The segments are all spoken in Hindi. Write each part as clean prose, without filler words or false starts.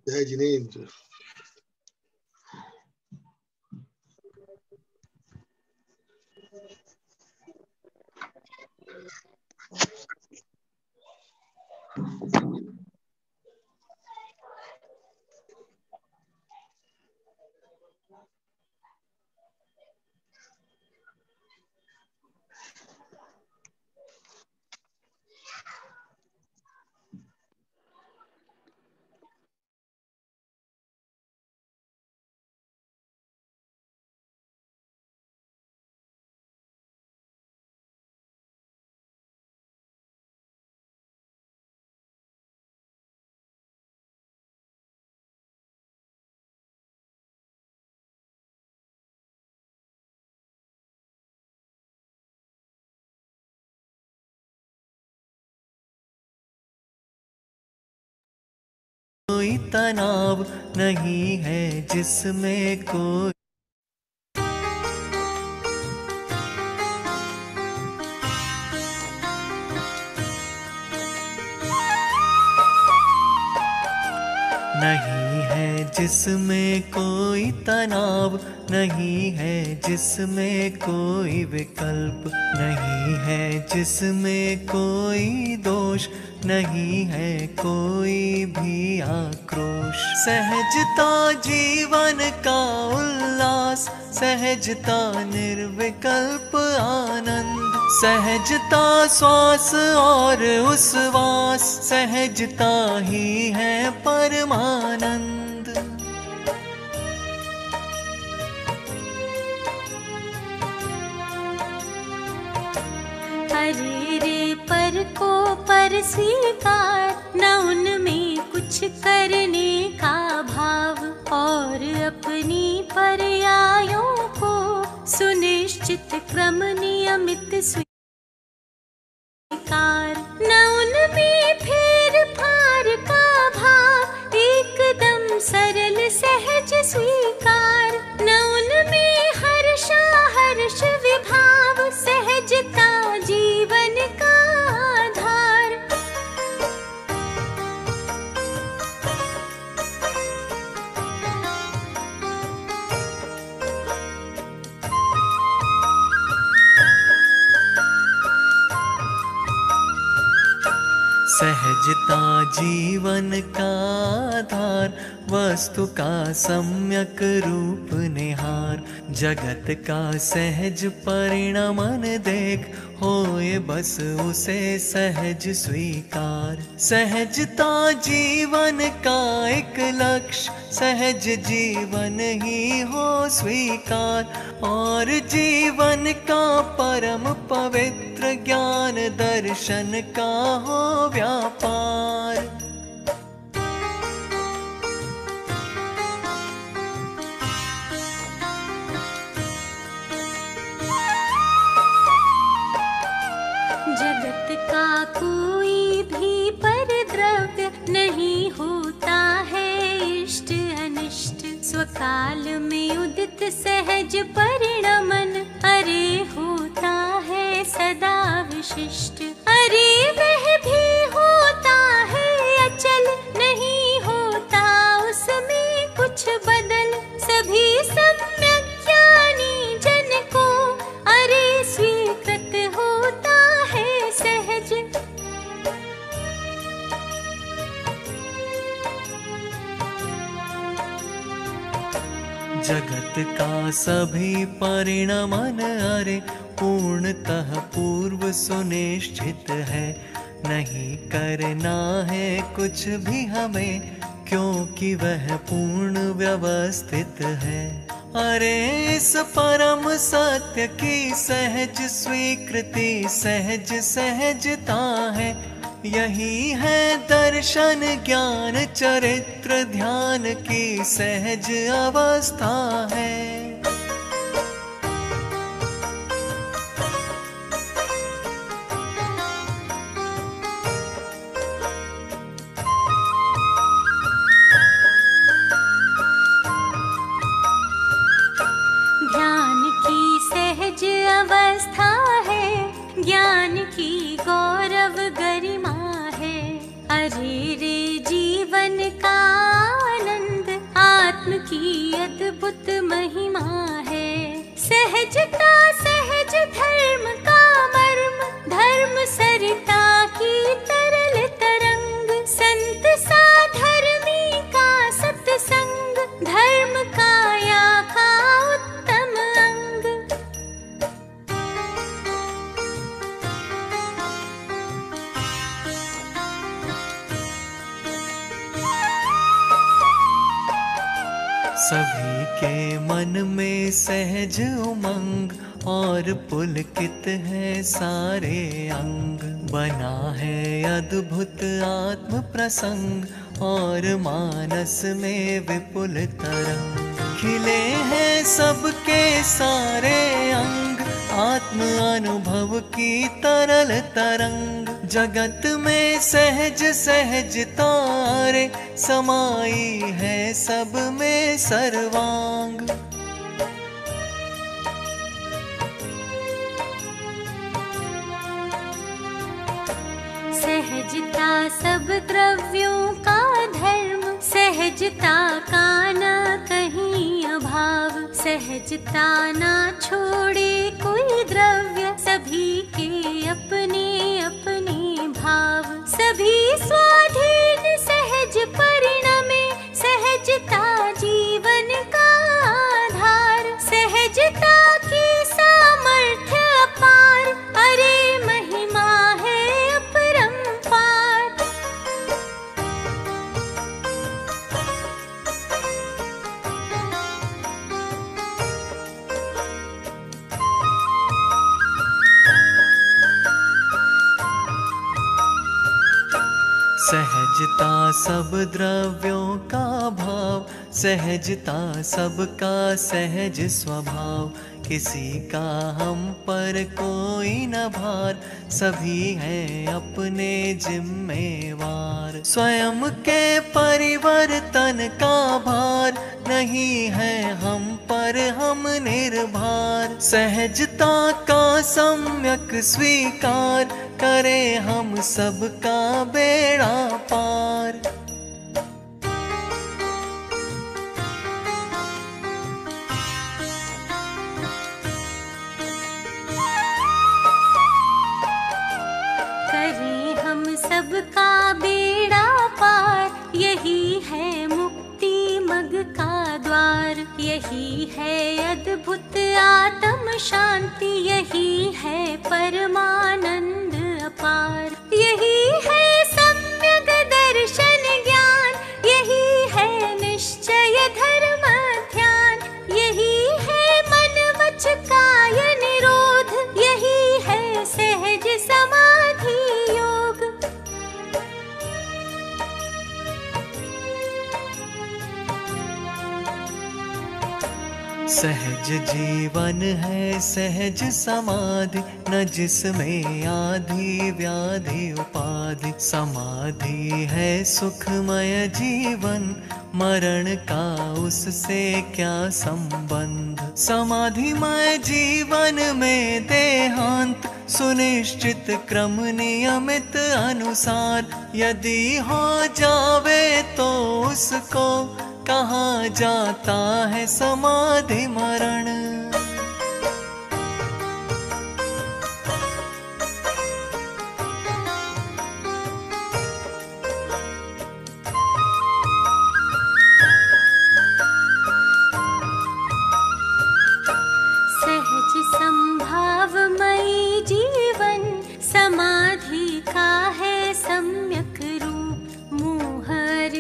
जय जिनेन्द्र। कोई तनाव नहीं है जिसमें कोई नहीं है, जिसमें कोई तनाव नहीं है, जिसमें कोई विकल्प नहीं है, जिसमें कोई दोष नहीं है, कोई भी आक्रोश। सहजता जीवन का उल्लास, सहजता निर्विकल्प आनंद, सहजता श्वास और उच्छ्वास, सहजता ही है परमानंद। अरे रे पर को पर स्वीकार, न उनमें कुछ करने का भाव, और अपनी पर्यायों को सुनिश्चित क्रम नियमित स्वीकार, न उनमें फेर फार का भाव, एकदम सरल सहज स्वीकार, न उनमें हर्षा हर्ष विभाव, सहजता जीवन का आधार। सहजता जीवन का आधार, वस्तु का सम्यक रूप निहार, जगत का सहज परिणमन देख, होए बस उसे सहज स्वीकार। सहजता जीवन का एक लक्ष्य, सहज जीवन ही हो स्वीकार, और जीवन का परम पवित्र ज्ञान दर्शन का हो व्यापार। जगत का कोई भी परद्रव्य नहीं होता है इष्ट अनिष्ट, स्वकाल में उदित सहज परिणमन, अरे होता है सदा विशिष्ट, अरे वह भी होता है अचल, नहीं होता उसमें कुछ बदल, सभी सम्यक ज्ञानी जन को अरे स्वीकृत होता है सहज। जगत का सभी परिणमन अरे पूर्णतः पूर्व सुनिश्चित है, नहीं करना है कुछ भी हमें, क्योंकि वह पूर्ण व्यवस्थित है। अरे इस परम सत्य की सहज स्वीकृति सहज सहजता है, यही है दर्शन ज्ञान चरित्र ध्यान की सहज अवस्था है। ध्यान की सहज अवस्था है, ज्ञान की गौरव गरिमा है, अरे रे जीवन का अद्भुत महिमा है। सहजता सहज धर्म का मर्म, धर्म सरिता की तरल तरंग। संत साधर्मी का सत्संग, धर्म काया का उत्तम अंग। सभी के मन में सहज उमंग, और पुलकित है सारे अंग। बना है अद्भुत आत्म प्रसंग, और मानस में विपुल तरंग। खिले हैं सबके सारे अंग, आत्म अनुभव की तरल तरंग। जगत में सहज सहज तारे, समाई है सब में सर्वांग। सहजता सब द्रव्यों का धर्म, सहजता का न कहीं अभाव। सहजता ना छोड़े कोई द्रव्य, सभी के अपने अपने भाव। सभी स्वाधीन सहज परिणमे, सहजता जीवन का आधार। सहजता की सामर्थ्य अपार, अरे महिमा है अपरंपार। सहजता सब द्रव्यों का भाव, सहजता सबका सहज स्वभाव। किसी का हम पर कोई न भार, सभी हैं अपने जिम्मेवार। स्वयं के परिवर्तन का भार, नहीं है हम पर हम निर्भर। सहजता का सम्यक स्वीकार, करें हम सबका बेड़ा पार। करें हम सबका बेड़ा पार, यही है मुक्ति मग का द्वार। यही है अद्भुत आत्म शांति, यही है परमानंद अपार। यही है सम्यक दर्शन ज्ञान, यही है निश्चय धर्म ध्यान। यही है मन वच काय निरोध, यही है सहज समाधि योग। सहज जीवन है सहज समाधि, न जिसमें आधि व्याधि उपाधि। समाधि है सुखमय जीवन, मरण का उससे क्या संबंध। समाधिमय जीवन में देहांत, सुनिश्चित क्रम नियमित अनुसार। यदि हो जावे तो उसको, कहाँ जाता है समाधि मरण। सहज संभावमयी जीवन, समाधि का है सम्यक रूप। मोह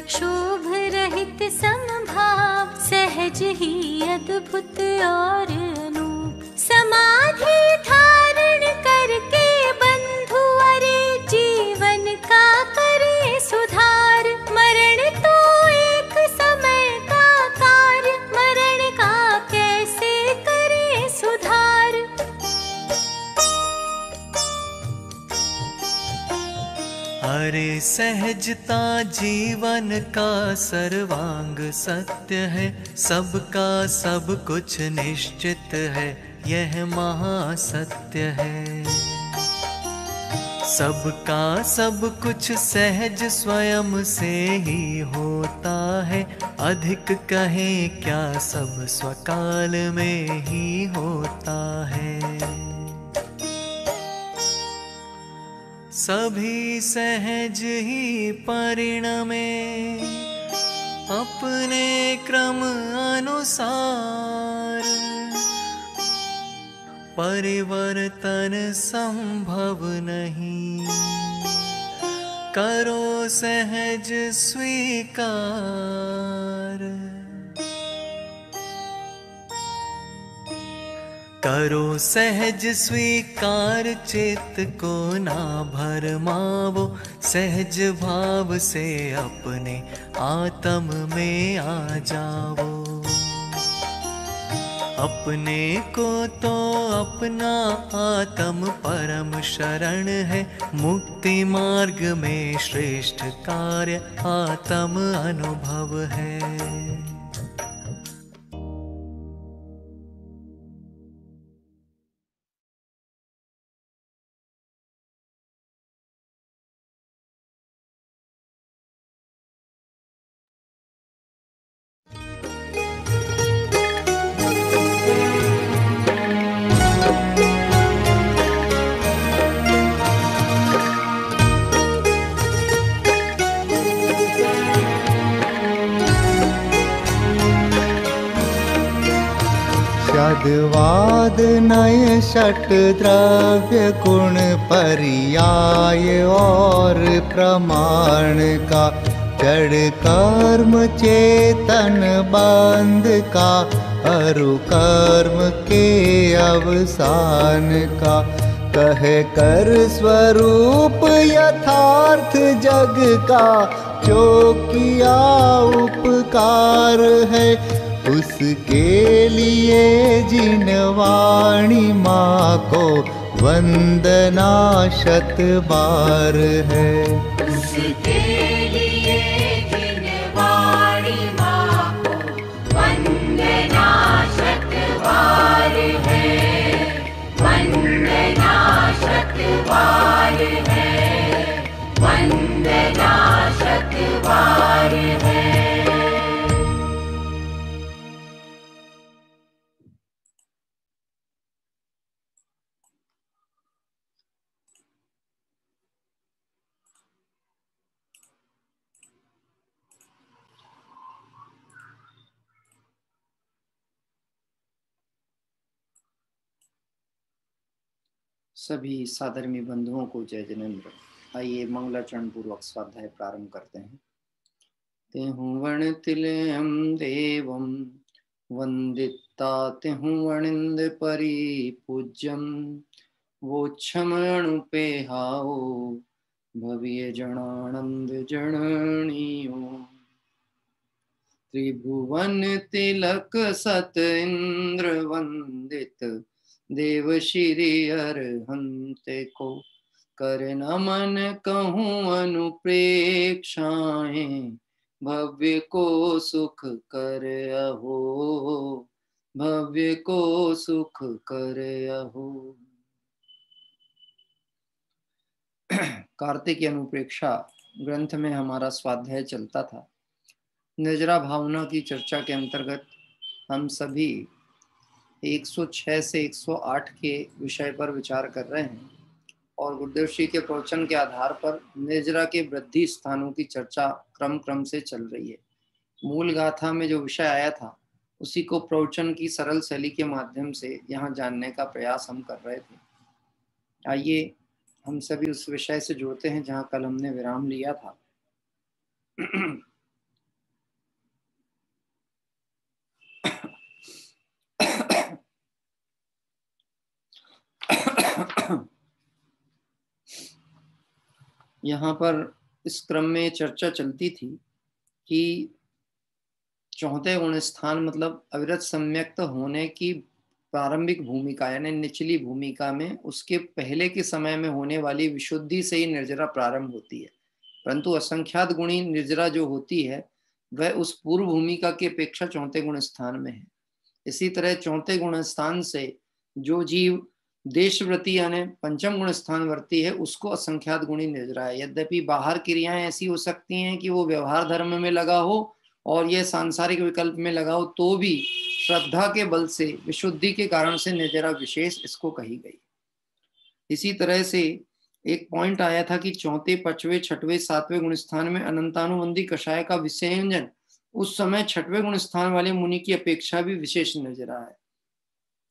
क्षोभ रहित समभाव, सहज ही अद्भुत और अनूप। समाधि धारण करके बंधु, अरे जीवन का करे सुधार। मरण तो एक समय का कार्य, मरण का कैसे करे सुधार। अरे सहजता जीवन का सर्वांग सत्य है। सबका सब कुछ निश्चित है, यह महासत्य है। सबका सब कुछ सहज स्वयं से ही होता है, अधिक कहें क्या सब स्वकाल में ही होता है। सभी सहज ही परिणमे अपने क्रम अनुसार, परिवर्तन संभव नहीं, करो सहज स्वीकार। करो सहज स्वीकार, चित्त को ना भरमावो, सहज भाव से अपने आत्म में आ जाओ। अपने को तो अपना आत्म परम शरण है, मुक्ति मार्ग में श्रेष्ठ कार्य आत्म अनुभव है। शब्दवाद नय षट द्रव्य गुण पर्याय और प्रमाण का, जड़ कर्म चेतन बंध का, अरु कर्म के अवसान का, कह कर स्वरूप यथार्थ जग का, जो किया उपकार है उसके लिए जिन वाणी माँ को वंदना शत बार है। उसके लिए जिन वाणी माँ को वंदना शत बार है, वंदना शत बार है, वंदना शत बार है। सभी साधर्मी बंधुओं को जय जिनेन्द्र। आइए मंगलाचरण पूर्वक स्वाध्याय प्रारंभ करते हैं। तेहु वणतिलयं देवं वंदिता तेहु वणिंद परिपूज्यं, वो क्षमणुपेहाओ भव्य जनानंद जननियो। त्रिभुवन तिलक सत इंद्र वंदित, देव श्री अरहंते को कर नमन कहूँ अनुप्रेक्षाएं, भव्य को सुख कर अहो, भव्य को सुख कर अहो। कार्तिक अनुप्रेक्षा ग्रंथ में हमारा स्वाध्याय चलता था। निर्जरा भावना की चर्चा के अंतर्गत हम सभी 106 से 108 के विषय पर विचार कर रहे हैं और गुरुदेव श्री के प्रवचन के आधार पर निर्जरा के वृद्धि स्थानों की चर्चा क्रम से चल रही है। मूल गाथा में जो विषय आया था उसी को प्रवचन की सरल शैली के माध्यम से यहाँ जानने का प्रयास हम कर रहे थे। आइए हम सभी उस विषय से जुड़ते हैं जहाँ कल हमने विराम लिया था। यहाँ पर इस क्रम में चर्चा चलती थी कि चौथे गुण स्थान मतलब अविरत सम्यक्त होने की प्रारंभिक भूमिका यानी निचली भूमिका में उसके पहले के समय में होने वाली विशुद्धि से ही निर्जरा प्रारंभ होती है, परंतु असंख्यात गुणी निर्जरा जो होती है वह उस पूर्व भूमिका की अपेक्षा चौथे गुण स्थान में है। इसी तरह चौथे गुण स्थान से जो जीव देशव्रती यानी पंचम गुण स्थान वर्ती है उसको असंख्यात गुणी निर्जरा है। यद्यपि बाहर क्रियाएं ऐसी हो सकती हैं कि वो व्यवहार धर्म में लगा हो और यह सांसारिक विकल्प में लगा हो, तो भी श्रद्धा के बल से विशुद्धि के कारण से निर्जरा विशेष इसको कही गई। इसी तरह से एक पॉइंट आया था कि चौथे, पांचवें, छठवें, सातवें गुण स्थान में अनंतानुबंधी कषाय का विसंयोजन उस समय छठवें गुण स्थान वाले मुनि की अपेक्षा भी विशेष निर्जरा है।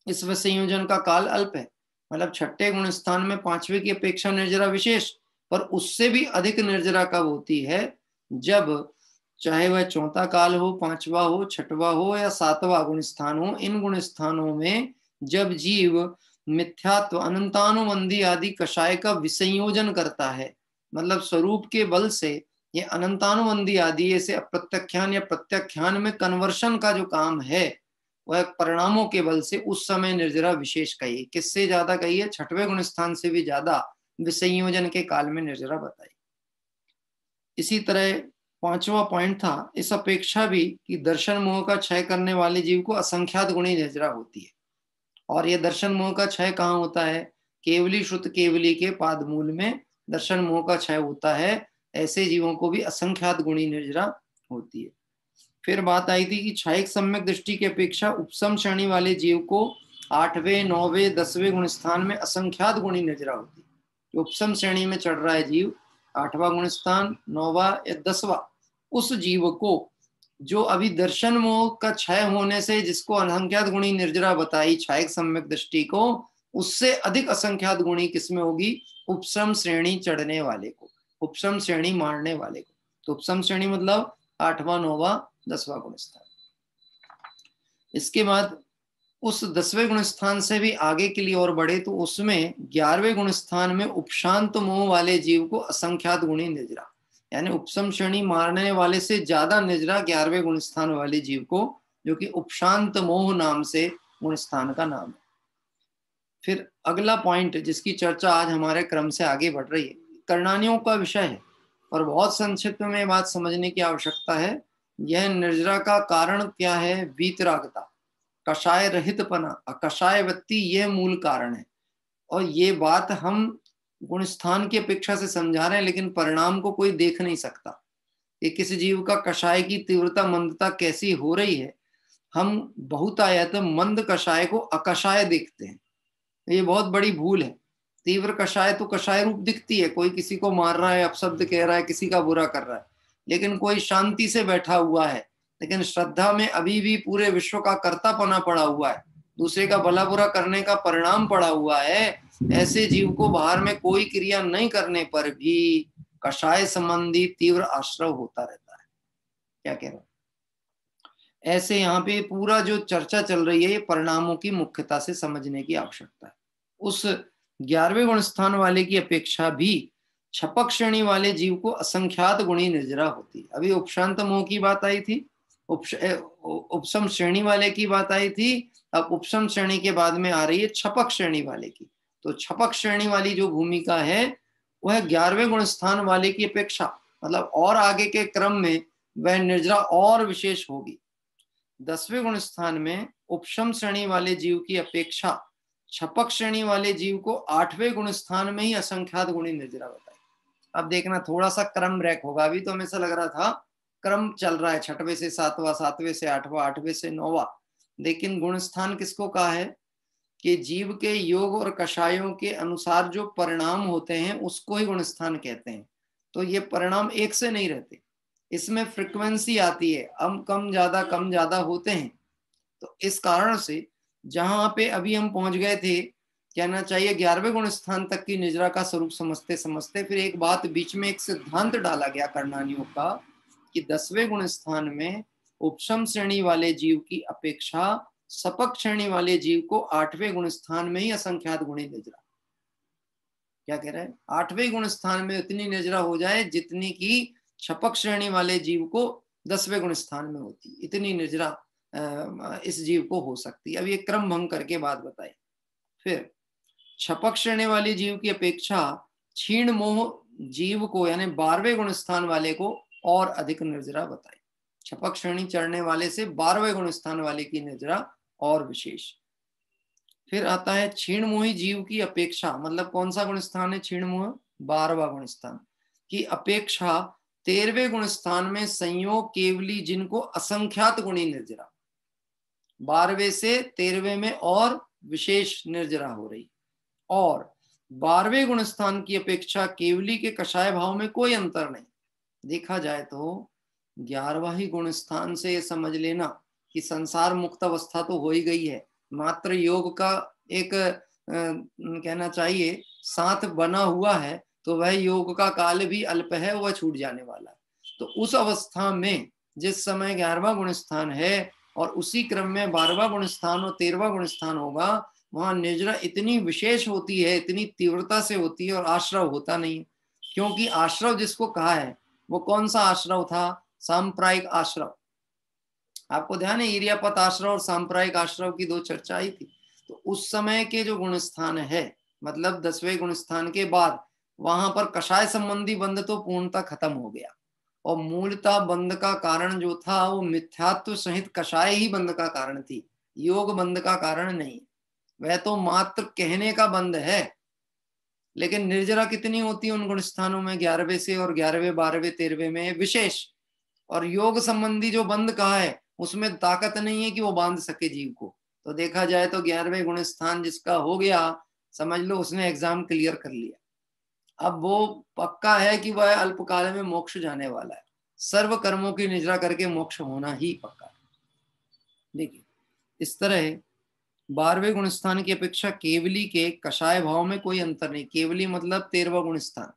इस विसंयोजन का काल अल्प है, मतलब छठे गुण स्थान में पांचवे की अपेक्षा निर्जरा विशेष, पर उससे भी अधिक निर्जरा कब होती है? जब चाहे वह चौथा काल हो, पांचवा हो, छठवा हो या सातवां गुण स्थान हो, इन गुण स्थानों में जब जीव मिथ्यात्व, अनंतानुबंधी आदि कषाय का विसंयोजन करता है, मतलब स्वरूप के बल से ये अनंतानुबंधी आदि ऐसे अप्रत्याख्यान या प्रत्याख्यान में कन्वर्शन का जो काम है वह परिणामों के बल से उस समय निर्जरा विशेष कही। किससे ज्यादा कही है? छठवें गुण स्थान से भी ज्यादा विसंयोजन के काल में निर्जरा बताई। इसी तरह पांचवा पॉइंट था, इस अपेक्षा भी कि दर्शन मोह का क्षय करने वाले जीव को असंख्यात गुणी निर्जरा होती है। और यह दर्शन मोह का क्षय कहाँ होता है? केवली श्रुत केवली के पाद मूल में दर्शन मोह का क्षय होता है। ऐसे जीवों को भी असंख्यात गुणी निर्जरा होती है। फिर बात आई थी कि क्षयिक सम्यक दृष्टि की अपेक्षा उपसम श्रेणी वाले जीव को 8वें, 9वें, 10वें गुण स्थान में असंख्यात गुणी निर्जरा होती है। जो उपसम श्रेणी में चढ़ रहा है जीव, 8वां गुण स्थान, 9वां या 10वां, उस जीव को जो अभी दर्शन मोह का क्षय होने से जिसको असंख्यात गुणी निर्जरा बताई क्षयिक सम्यक दृष्टि को, उससे अधिक असंख्यात गुणी किसमें होगी? उपसम श्रेणी चढ़ने वाले को, उपसम श्रेणी मारने वाले को। तो उपसम श्रेणी मतलब 8वां, 9वां, 10वां गुण स्थान। इसके बाद उस 10वें गुण स्थान से भी आगे के लिए और बढ़े तो उसमें 11वें गुण स्थान में उपशांत मोह वाले जीव को असंख्यात गुणी निर्जरा, यानी उपसम श्रेणी मारने वाले से ज्यादा निर्जरा 11वें गुण स्थान वाले जीव को, जो कि उपशांत मोह नाम से गुण स्थान का नाम है। फिर अगला पॉइंट जिसकी चर्चा आज हमारे क्रम से आगे बढ़ रही है, कर्णानियों का विषय है और बहुत संक्षिप्त में बात समझने की आवश्यकता है। यह निर्जरा का कारण क्या है? वीतरागता, कषाय रहितपना, अकषाय वृत्ति, यह मूल कारण है। और ये बात हम गुण स्थान की अपेक्षा से समझा रहे हैं, लेकिन परिणाम को कोई देख नहीं सकता कि किसी जीव का कषाय की तीव्रता, मंदता कैसी हो रही है। हम बहुतायत मंद कषाय को अकषाय देखते हैं, ये बहुत बड़ी भूल है। तीव्र कषाय तो कषाय रूप दिखती है, कोई किसी को मार रहा है, अपशब्द कह रहा है, किसी का बुरा कर रहा है, लेकिन कोई शांति से बैठा हुआ है, लेकिन श्रद्धा में अभी भी पूरे विश्व का कर्तापना पड़ा हुआ है, दूसरे का भला बुरा करने का परिणाम पड़ा हुआ है। ऐसे जीव को बाहर में कोई क्रिया नहीं करने पर भी कषाय संबंधी तीव्र आश्रव होता रहता है। क्या कह रहा हूं? ऐसे यहाँ पे पूरा जो चर्चा चल रही है ये परिणामों की मुख्यता से समझने की आवश्यकता है। उस 11वें गुण स्थान वाले की अपेक्षा भी छपक श्रेणी वाले जीव को असंख्यात गुणी निर्जरा होती है। अभी उपशांत मोह की बात आई थी, उपसम श्रेणी वाले की बात आई थी, अब उपसम श्रेणी के बाद में आ रही है छपक श्रेणी वाले की। तो छपक श्रेणी वाली जो भूमिका है वह 11वें गुण स्थान वाले की अपेक्षा, मतलब और आगे के क्रम में वह निर्जरा और विशेष होगी। 10वें गुण स्थान में उपशम श्रेणी वाले जीव की अपेक्षा छपक श्रेणी वाले जीव को 8वें गुण स्थान में ही असंख्यात गुणी निर्जरा बताई। अब देखना थोड़ा सा क्रम ब्रेक होगा। अभी तो हमें ऐसा लग रहा था क्रम चल रहा है, 6वें से 7वां, 7वें से 8वां, 8वें से 9वां, लेकिन गुण स्थान किसको कहा है कि जीव के योग और कषायों के अनुसार जो परिणाम होते हैं उसको ही गुण स्थान कहते हैं। तो ये परिणाम एक से नहीं रहते, इसमें फ्रिक्वेंसी आती है, कम ज्यादा होते हैं। तो इस कारण से जहां पे अभी हम पहुंच गए थे, कहना चाहिए 11वें गुण स्थान तक की निर्जरा का स्वरूप समझते समझते फिर एक बात बीच में, एक सिद्धांत डाला गया कर्णानियों का कि 10वें गुण स्थान में उपशम श्रेणी वाले जीव की अपेक्षा सपक श्रेणी वाले जीव को 8वें गुण स्थान में ही असंख्यात गुणी निर्जरा। क्या कह रहे हैं? 8वें गुण स्थान में इतनी निर्जरा हो जाए जितनी की छपक श्रेणी वाले जीव को 10वें गुण स्थान में होती, इतनी निर्जरा इस जीव को हो सकती। अब ये क्रम भंग करके बात बताई। फिर छपक श्रेणी वाली जीव की अपेक्षा क्षीण मोह जीव को, यानी 12वें गुण स्थान वाले को और अधिक निर्जरा बताई। छपक श्रेणी चढ़ने वाले से 12वें गुण स्थान वाले की निर्जरा और विशेष। फिर आता है क्षीण मोही जीव की अपेक्षा, मतलब कौन सा गुण स्थान है क्षीण मोह? 12वां गुण स्थान की अपेक्षा 13वें गुण स्थान में संयोग केवली जिनको असंख्यात गुणी निर्जरा, 12वें से 13वें में और विशेष निर्जरा हो रही। और 12वें गुण स्थान की अपेक्षा केवली के कषाय भाव में कोई अंतर नहीं। देखा जाए तो 11वां ही गुण स्थान से समझ लेना कि संसार मुक्त अवस्था तो हो ही गई है, मात्र योग का एक कहना चाहिए साथ बना हुआ है, तो वह योग का काल भी अल्प है, वह छूट जाने वाला है। तो उस अवस्था में जिस समय 11वां गुण स्थान है और उसी क्रम में 12वां गुण स्थान और 13वां गुण स्थान होगा, वहां निर्जरा इतनी विशेष होती है, इतनी तीव्रता से होती है और आश्रव होता नहीं है। क्योंकि आश्रव जिसको कहा है वो कौन सा आश्रव था? सांप्रायिक आश्रव। आपको ध्यान है इरियापत आश्रव और सांप्रायिक आश्रव की दो चर्चा आई थी। तो उस समय के जो गुण स्थान है, मतलब 10वें गुण स्थान के बाद वहां पर कषाय संबंधी बंध तो पूर्णतः खत्म हो गया, और मूलतः बंध का कारण जो था वो मिथ्यात्व सहित कषाय ही बंध का कारण थी, योग बंध का कारण नहीं। वह तो मात्र कहने का बंध है, लेकिन निर्जरा कितनी होती है उन गुण स्थानों में? 11वें से और 11वें 12वें 13वें में विशेष। और योग संबंधी जो बंध कहा है उसमें ताकत नहीं है कि वो बांध सके जीव को। तो देखा जाए तो 11वें गुण स्थान जिसका हो गया, समझ लो उसने एग्जाम क्लियर कर लिया। अब वो पक्का है कि वह अल्पकाल में मोक्ष जाने वाला है। सर्व कर्मों की निजरा करके मोक्ष होना ही पक्का है। देखिए इस तरह 12वें गुण स्थान की अपेक्षा केवली के कषाय भाव में कोई अंतर नहीं। केवली मतलब 13वां गुण स्थान,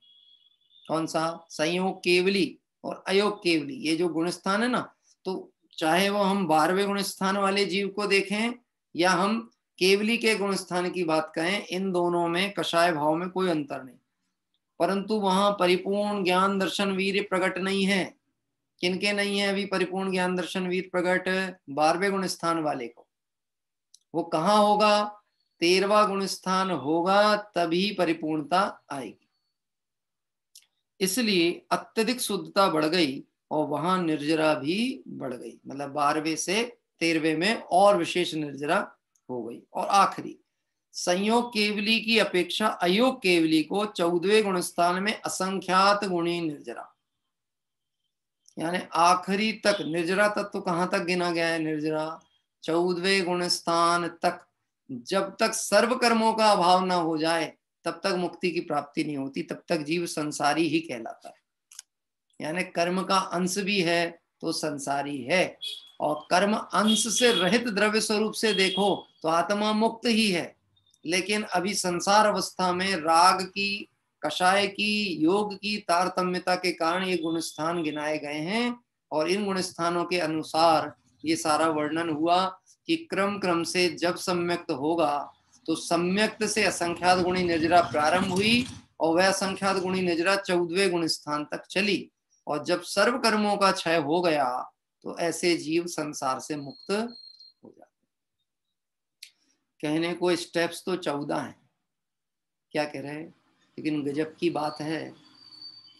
कौन सा? संयोग केवली और अयोग केवली, ये जो गुण स्थान है ना, तो चाहे वो हम 12वें गुण स्थान वाले जीव को देखें या हम केवली के गुण स्थान की बात कहें, इन दोनों में कषाय भाव में कोई अंतर नहीं। परंतु वहां परिपूर्ण ज्ञान दर्शन वीर्य प्रकट नहीं है। किनके नहीं है अभी परिपूर्ण ज्ञान दर्शन वीर्य प्रकट? 12वें गुण स्थान वाले को। वो कहाँ होगा? 13वां गुण स्थान होगा, तभी परिपूर्णता आएगी। इसलिए अत्यधिक शुद्धता बढ़ गई और वहां निर्जरा भी बढ़ गई, मतलब 12वें से 13वें में और विशेष निर्जरा हो गई। और आखिरी संयोग केवली की अपेक्षा अयोग केवली को 14वें गुण स्थान में असंख्यात गुणी निर्जरा, यानी आखिरी तक निर्जरा तत्व कहां तक गिना गया है? निर्जरा 14वें गुण स्थान तक। जब तक सर्व कर्मों का अभाव ना हो जाए तब तक मुक्ति की प्राप्ति नहीं होती, तब तक जीव संसारी ही कहलाता है। यानी कर्म का अंश भी है तो संसारी है, और कर्म अंश से रहित द्रव्य स्वरूप से देखो तो आत्मा मुक्त ही है। लेकिन अभी संसार अवस्था में राग की, कषाय की, योग की तारतम्यता के कारण ये गुण स्थान गिनाए गए हैं। और इन गुण स्थानों के अनुसार ये सारा वर्णन हुआ कि क्रम क्रम से जब सम्यक्त होगा तो सम्यक्त से असंख्यात गुणी निर्जरा प्रारंभ हुई, और वह असंख्यात गुणी निर्जरा 14वें गुण स्थान तक चली। और जब सर्व कर्मों का क्षय हो गया तो ऐसे जीव संसार से मुक्त हो जाते। कहने को स्टेप्स तो 14 हैं, क्या कह रहे हैं, लेकिन गजब की बात है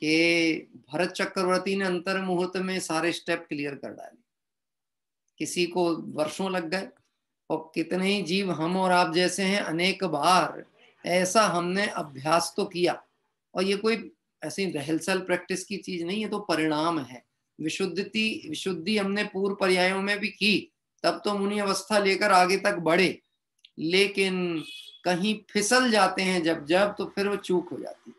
कि भरत चक्रवर्ती ने अंतर मुहूर्त में सारे स्टेप क्लियर कर डाले। किसी को वर्षों लग गए, और कितने ही जीव हम और आप जैसे हैं अनेक बार ऐसा हमने अभ्यास तो किया। और ये कोई ऐसी रहलसल प्रैक्टिस की चीज नहीं है, तो परिणाम है। विशुद्धि हमने पूर्व पर्यायों में भी की, तब तो मुनि अवस्था लेकर आगे तक बढ़े। लेकिन कहीं फिसल जाते हैं जब तो फिर वो चूक हो जाती है।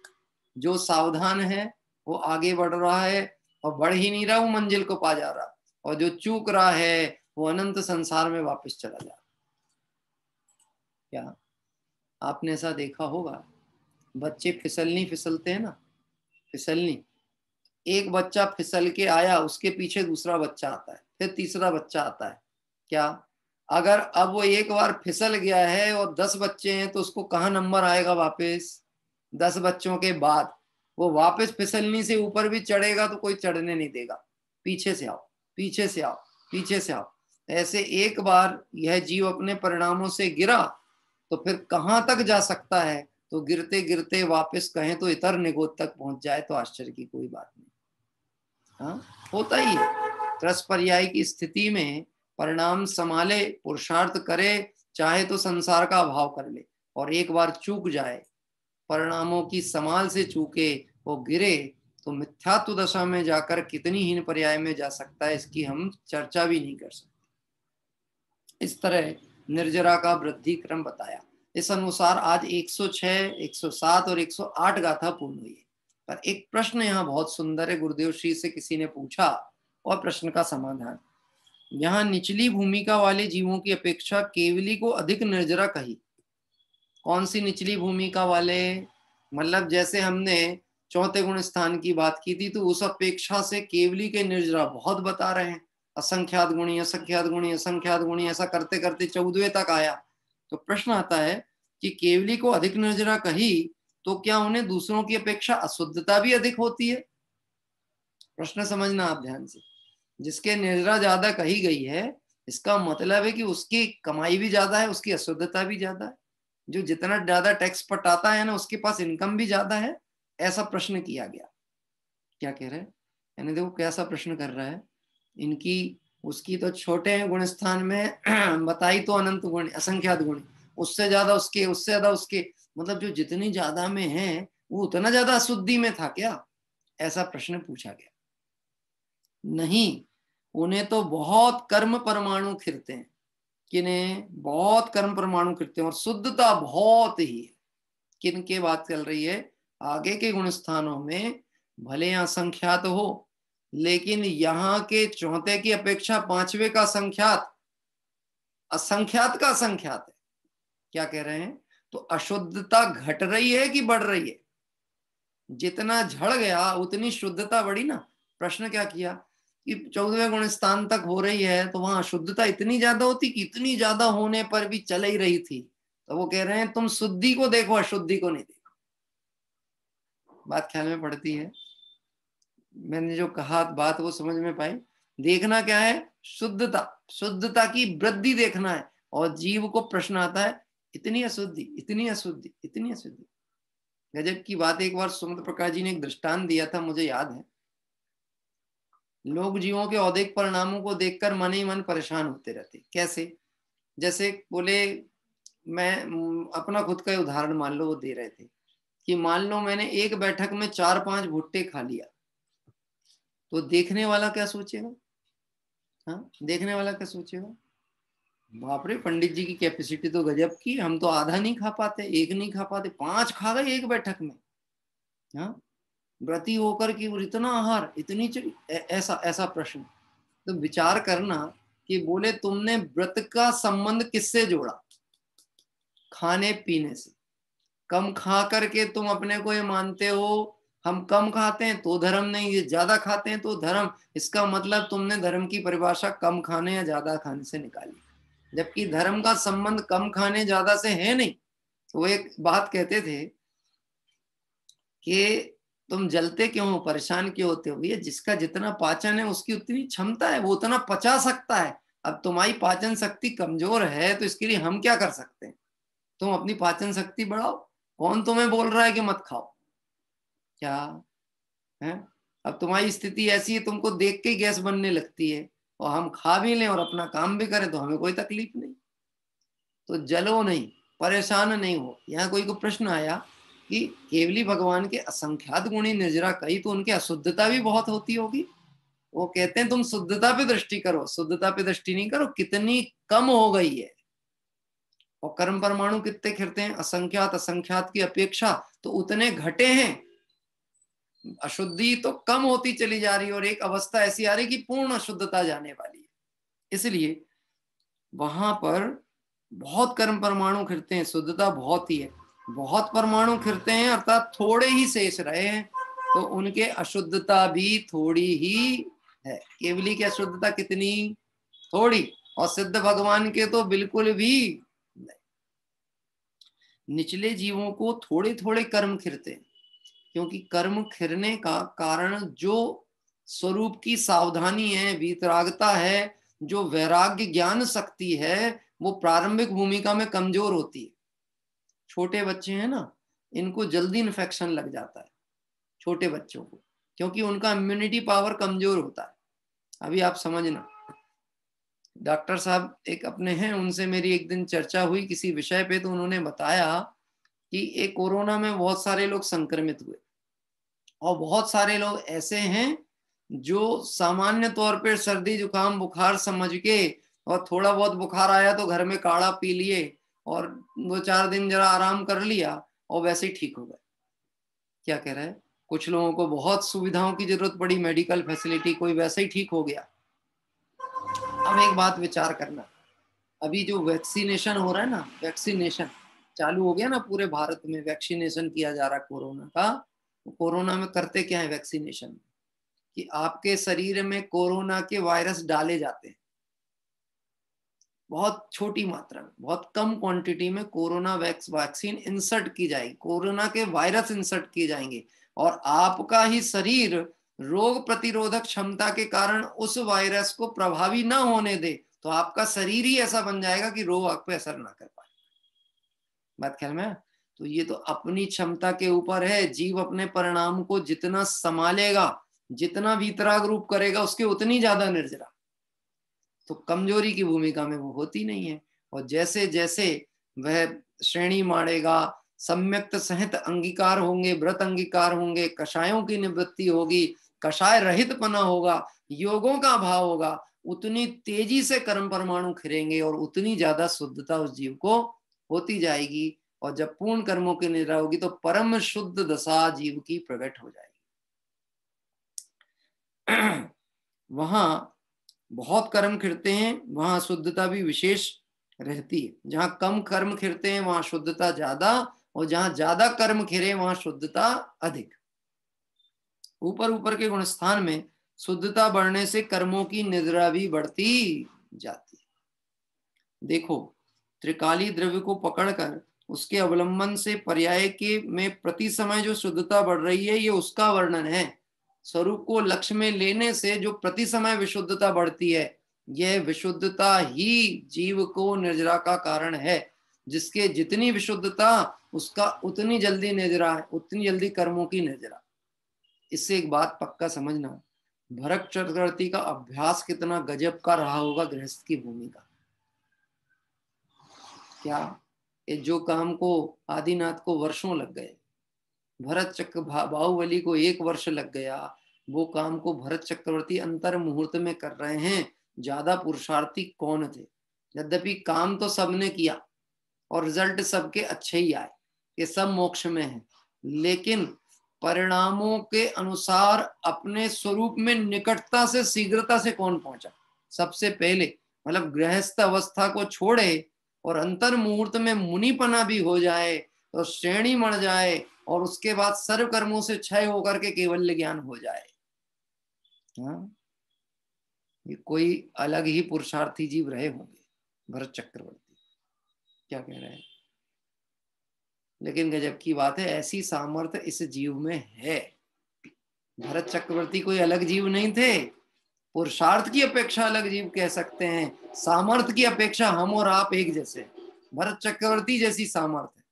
जो सावधान है वो आगे बढ़ रहा है, और बढ़ ही नहीं रहा वो मंजिल को पा जा रहा, और जो चूक रहा है वो अनंत संसार में वापस चला जा रहा। क्या आपने ऐसा देखा होगा? बच्चे फिसलते हैं ना, फिसलनी, एक बच्चा फिसल के आया, उसके पीछे दूसरा बच्चा आता है, फिर तीसरा बच्चा आता है। क्या अगर अब वो एक बार फिसल गया है और 10 बच्चे हैं तो उसको कहाँ नंबर आएगा वापस? 10 बच्चों के बाद वो वापस फिसलनी से ऊपर भी चढ़ेगा तो कोई चढ़ने नहीं देगा। पीछे से आओ, पीछे से आओ, पीछे से आओ। ऐसे एक बार यह जीव अपने परिणामों से गिरा तो फिर कहाँ तक जा सकता है? तो गिरते गिरते वापस कहें तो इतर निगोद तक पहुंच जाए तो आश्चर्य की कोई बात नहीं। हाँ, होता ही है। त्रस पर्याय की स्थिति में परिणाम संभाले, पुरुषार्थ करे, चाहे तो संसार का अभाव कर ले, और एक बार चूक जाए, परिणामों की संभाल से चूके, वो गिरे, तो मिथ्यात्व दशा में जाकर कितनी हीन पर्याय में जा सकता है, इसकी हम चर्चा भी नहीं कर सकते। इस तरह निर्जरा का वृद्धि क्रम बताया। इस अनुसार आज 106, 107 और 108 गाथा पूर्ण हुई है। पर एक प्रश्न यहाँ बहुत सुंदर है, गुरुदेव श्री से किसी ने पूछा, और प्रश्न का समाधान, यहाँ निचली भूमिका वाले जीवों की अपेक्षा केवली को अधिक निर्जरा कही। कौन सी निचली भूमिका वाले? मतलब जैसे हमने चौथे गुण स्थान की बात की थी, तो उस अपेक्षा से केवली के निर्जरा बहुत बता रहे हैं। असंख्यात गुणी, असंख्यात गुणी, असंख्यात गुणी, ऐसा करते करते 14वें तक आया। तो प्रश्न आता है कि केवली को अधिक निर्जरा कही, तो क्या उन्हें दूसरों की अपेक्षा अशुद्धता भी अधिक होती है? प्रश्न समझना आप ध्यान से। जिसके निर्जरा ज्यादा कही गई है, इसका मतलब है कि उसकी कमाई भी ज्यादा है, उसकी अशुद्धता भी ज्यादा है। जो जितना ज्यादा टैक्स पटाता है ना, उसके पास इनकम भी ज्यादा है, ऐसा प्रश्न किया गया। क्या कह रहे हैं? यानी देखो कैसा प्रश्न कर रहा है। इनकी उसकी तो छोटे गुणस्थान में बताई तो अनंत गुण, असंख्यात गुण, उससे ज्यादा उसके, उससे ज्यादा उसके, मतलब जो जितनी ज्यादा में है वो उतना ज्यादा अशुद्धि में था क्या? ऐसा प्रश्न पूछा गया। नहीं, उन्हें तो बहुत कर्म परमाणु खिरते हैं। किन्हें? बहुत कर्म परमाणु खिरते हैं, और शुद्धता बहुत ही है। किन के बात चल रही है? आगे के गुण स्थानों में भले यहाँ संख्यात हो, लेकिन यहाँ के चौथे की अपेक्षा पांचवे का संख्यात, असंख्यात का संख्यात है। क्या कह रहे हैं? तो अशुद्धता घट रही है कि बढ़ रही है? जितना झड़ गया उतनी शुद्धता बढ़ी ना। प्रश्न क्या किया कि 14वें गुण स्थान तक हो रही है, तो वहां अशुद्धता इतनी ज्यादा होती कि इतनी ज्यादा होने पर भी चल ही रही थी। तो वो कह रहे हैं तुम शुद्धि को देखो, अशुद्धि को नहीं देखो। बात ख्याल में पड़ती है? मैंने जो कहा बात वो समझ में पाई? देखना क्या है? शुद्धता, शुद्धता की वृद्धि देखना है। और जीव को प्रश्न आता है, इतनी अशुद्धि, इतनी अशुद्धि, इतनी अशुद्धि। गजब की बात। एक बार सुमंत प्रकाश जी ने एक दृष्टांत दिया था, मुझे याद है। लोग जीवों के औद्योगिक परिणामों को देखकर मन ही मन परेशान होते रहते। कैसे? जैसे बोले, मैं अपना खुद का उदाहरण मान लो, वो दे रहे थे कि मान लो मैंने एक बैठक में 4-5 भुट्टे खा लिया, तो देखने वाला क्या सोचेगा? हाँ, देखने वाला क्या सोचेगा? बाप रे, पंडित जी की कैपेसिटी तो गजब की, हम तो आधा नहीं खा पाते, एक नहीं खा पाते, 5 खा गए एक बैठक में। हाँ, व्रती होकर कि इतना आहार, इतनी ऐसा ऐसा प्रश्न। तो विचार करना कि बोले तुमने व्रत का संबंध किससे जोड़ा? खाने पीने से। कम खा करके तुम अपने को ये मानते हो हम कम खाते हैं तो धर्म नहीं, ये ज्यादा खाते हैं तो धर्म। इसका मतलब तुमने धर्म की परिभाषा कम खाने या ज्यादा खाने से निकाली, जबकि धर्म का संबंध कम खाने ज्यादा से है नहीं। तो वो एक बात कहते थे कि तुम जलते क्यों हो, परेशान क्यों होते हो? भैया जिसका जितना पाचन है उसकी उतनी क्षमता है, वो उतना पचा सकता है। अब तुम्हारी पाचन शक्ति कमजोर है, तो इसके लिए हम क्या कर सकते हैं? तुम अपनी पाचन शक्ति बढ़ाओ। कौन तुम्हें बोल रहा है कि मत खाओ? क्या है? अब तुम्हारी स्थिति ऐसी है, तुमको देख के गैस बनने लगती है, और हम खा भी लें और अपना काम भी करें तो हमें कोई तकलीफ नहीं। तो जलो नहीं, परेशान नहीं हो। यहाँ कोई को प्रश्न आया कि केवली भगवान के असंख्यात गुणी निर्जरा कही, तो उनके अशुद्धता भी बहुत होती होगी। वो कहते हैं तुम शुद्धता पे दृष्टि करो, शुद्धता पे दृष्टि नहीं करो, कितनी कम हो गई है। और कर्म परमाणु कितने खिरते हैं? असंख्यात, असंख्यात की अपेक्षा तो उतने घटे हैं। अशुद्धि तो कम होती चली जा रही है, और एक अवस्था ऐसी आ रही कि पूर्ण अशुद्धता जाने वाली है। इसलिए वहां पर बहुत कर्म परमाणु खिरते हैं, शुद्धता बहुत ही है। बहुत परमाणु खिरते हैं अर्थात थोड़े ही शेष रहे हैं, तो उनके अशुद्धता भी थोड़ी ही है। केवली की अशुद्धता कितनी? थोड़ी। और सिद्ध भगवान के तो बिल्कुल भी नहीं। निचले जीवों को थोड़े थोड़े कर्म खिरते हैं, क्योंकि कर्म खिरने का कारण जो स्वरूप की सावधानी है, वीतरागता है, जो वैराग्य ज्ञान शक्ति है, वो प्रारंभिक भूमिका में कमजोर होती है। छोटे बच्चे हैं ना, इनको जल्दी इन्फेक्शन लग जाता है, छोटे बच्चों को, क्योंकि उनका इम्यूनिटी पावर कमजोर होता है। अभी आप समझना, डॉक्टर साहब एक अपने हैं, उनसे मेरी एक दिन चर्चा हुई किसी विषय पे, तो उन्होंने बताया कि एक कोरोना में बहुत सारे लोग संक्रमित हुए और बहुत सारे लोग ऐसे हैं जो सामान्य तौर पर सर्दी जुकाम बुखार समझ के, और थोड़ा बहुत बुखार आया तो घर में काढ़ा पी लिए और 2-4 दिन जरा आराम कर लिया और वैसे ही ठीक हो गए। क्या कह रहे हैं? कुछ लोगों को बहुत सुविधाओं की जरूरत पड़ी, मेडिकल फैसिलिटी, कोई वैसे ही ठीक हो गया। अब एक बात विचार करना, अभी जो वैक्सीनेशन हो रहा है ना, वैक्सीनेशन चालू हो गया ना, पूरे भारत में वैक्सीनेशन किया जा रहा है कोरोना का। कोरोना में करते क्या है वैक्सीनेशन में, कि आपके शरीर में कोरोना के वायरस डाले जाते हैं, बहुत छोटी मात्रा में, बहुत कम क्वांटिटी में कोरोना वैक्सीन इंसर्ट की जाएगी, कोरोना के वायरस इंसर्ट किए जाएंगे, और आपका ही शरीर रोग प्रतिरोधक क्षमता के कारण उस वायरस को प्रभावी ना होने दे, तो आपका शरीर ही ऐसा बन जाएगा कि रोग आप पे असर ना कर पाए। बात ख्याल में? तो ये तो अपनी क्षमता के ऊपर है। जीव अपने परिणाम को जितना संभालेगा, जितना वीतराग रूप करेगा, उसके उतनी ज्यादा निर्जरा। तो कमजोरी की भूमिका में वो होती नहीं है। और जैसे जैसे वह श्रेणी मारेगा, सम्यक्त सहित अंगीकार होंगे, व्रत अंगीकार होंगे, कषायों की निवृत्ति होगी, कषाय रहितपना होगा, योगों का अभाव होगा, उतनी तेजी से कर्म परमाणु खिलेंगे और उतनी ज्यादा शुद्धता उस जीव को होती जाएगी। और जब पूर्ण कर्मों की निद्रा होगी तो परम शुद्ध दशा जीव की प्रकट हो जाएगी। वहां बहुत कर्म खिरते हैं, वहां शुद्धता भी विशेष रहती है। जहां कम कर्म खिरते हैं वहां शुद्धता ज्यादा, और जहां ज्यादा कर्म खिरे वहां शुद्धता अधिक। ऊपर ऊपर के गुणस्थान में शुद्धता बढ़ने से कर्मों की निद्रा भी बढ़ती जाती है। देखो, त्रिकाली द्रव्य को पकड़कर उसके अवलंबन से पर्याय के में प्रति समय जो शुद्धता बढ़ रही है, ये उसका वर्णन है। स्वरूप को लक्ष्य में लेने से जो प्रति समय विशुद्धता बढ़ती है, यह विशुद्धता ही जीव को निर्जरा का कारण है। जिसके जितनी विशुद्धता, उसका उतनी जल्दी निर्जरा है, उतनी जल्दी कर्मों की निर्जरा। इससे एक बात पक्का समझना, भरत चक्रवर्ती का अभ्यास कितना गजब का रहा होगा गृहस्थ की भूमिका। क्या ये जो काम को आदिनाथ को वर्षों लग गए, भरत चक्र बाहुबली को 1 वर्ष लग गया, वो काम को भरत चक्रवर्ती अंतर मुहूर्त में कर रहे हैं। ज्यादा पुरुषार्थी कौन थे? यद्यपि काम तो सबने किया और रिजल्ट सबके अच्छे ही आए, ये सब मोक्ष में है, लेकिन परिणामों के अनुसार अपने स्वरूप में निकटता से शीघ्रता से कौन पहुंचा? सबसे पहले मतलब गृहस्थ अवस्था को छोड़े और अंतर मुहूर्त में मुनिपना भी हो जाए, तो श्रेणी मर जाए, और उसके बाद सर्व कर्मों से क्षय होकर के केवल ज्ञान हो जाए। हाँ, ये कोई अलग ही पुरुषार्थी जीव रहे होंगे भरत चक्रवर्ती। क्या कह रहे हैं? लेकिन गजब की बात है, ऐसी सामर्थ्य इस जीव में है। भरत चक्रवर्ती कोई अलग जीव नहीं थे, पुरुषार्थ की अपेक्षा अलग जीव कह सकते हैं, सामर्थ्य की अपेक्षा हम और आप एक जैसे, भरत चक्रवर्ती जैसी सामर्थ्य।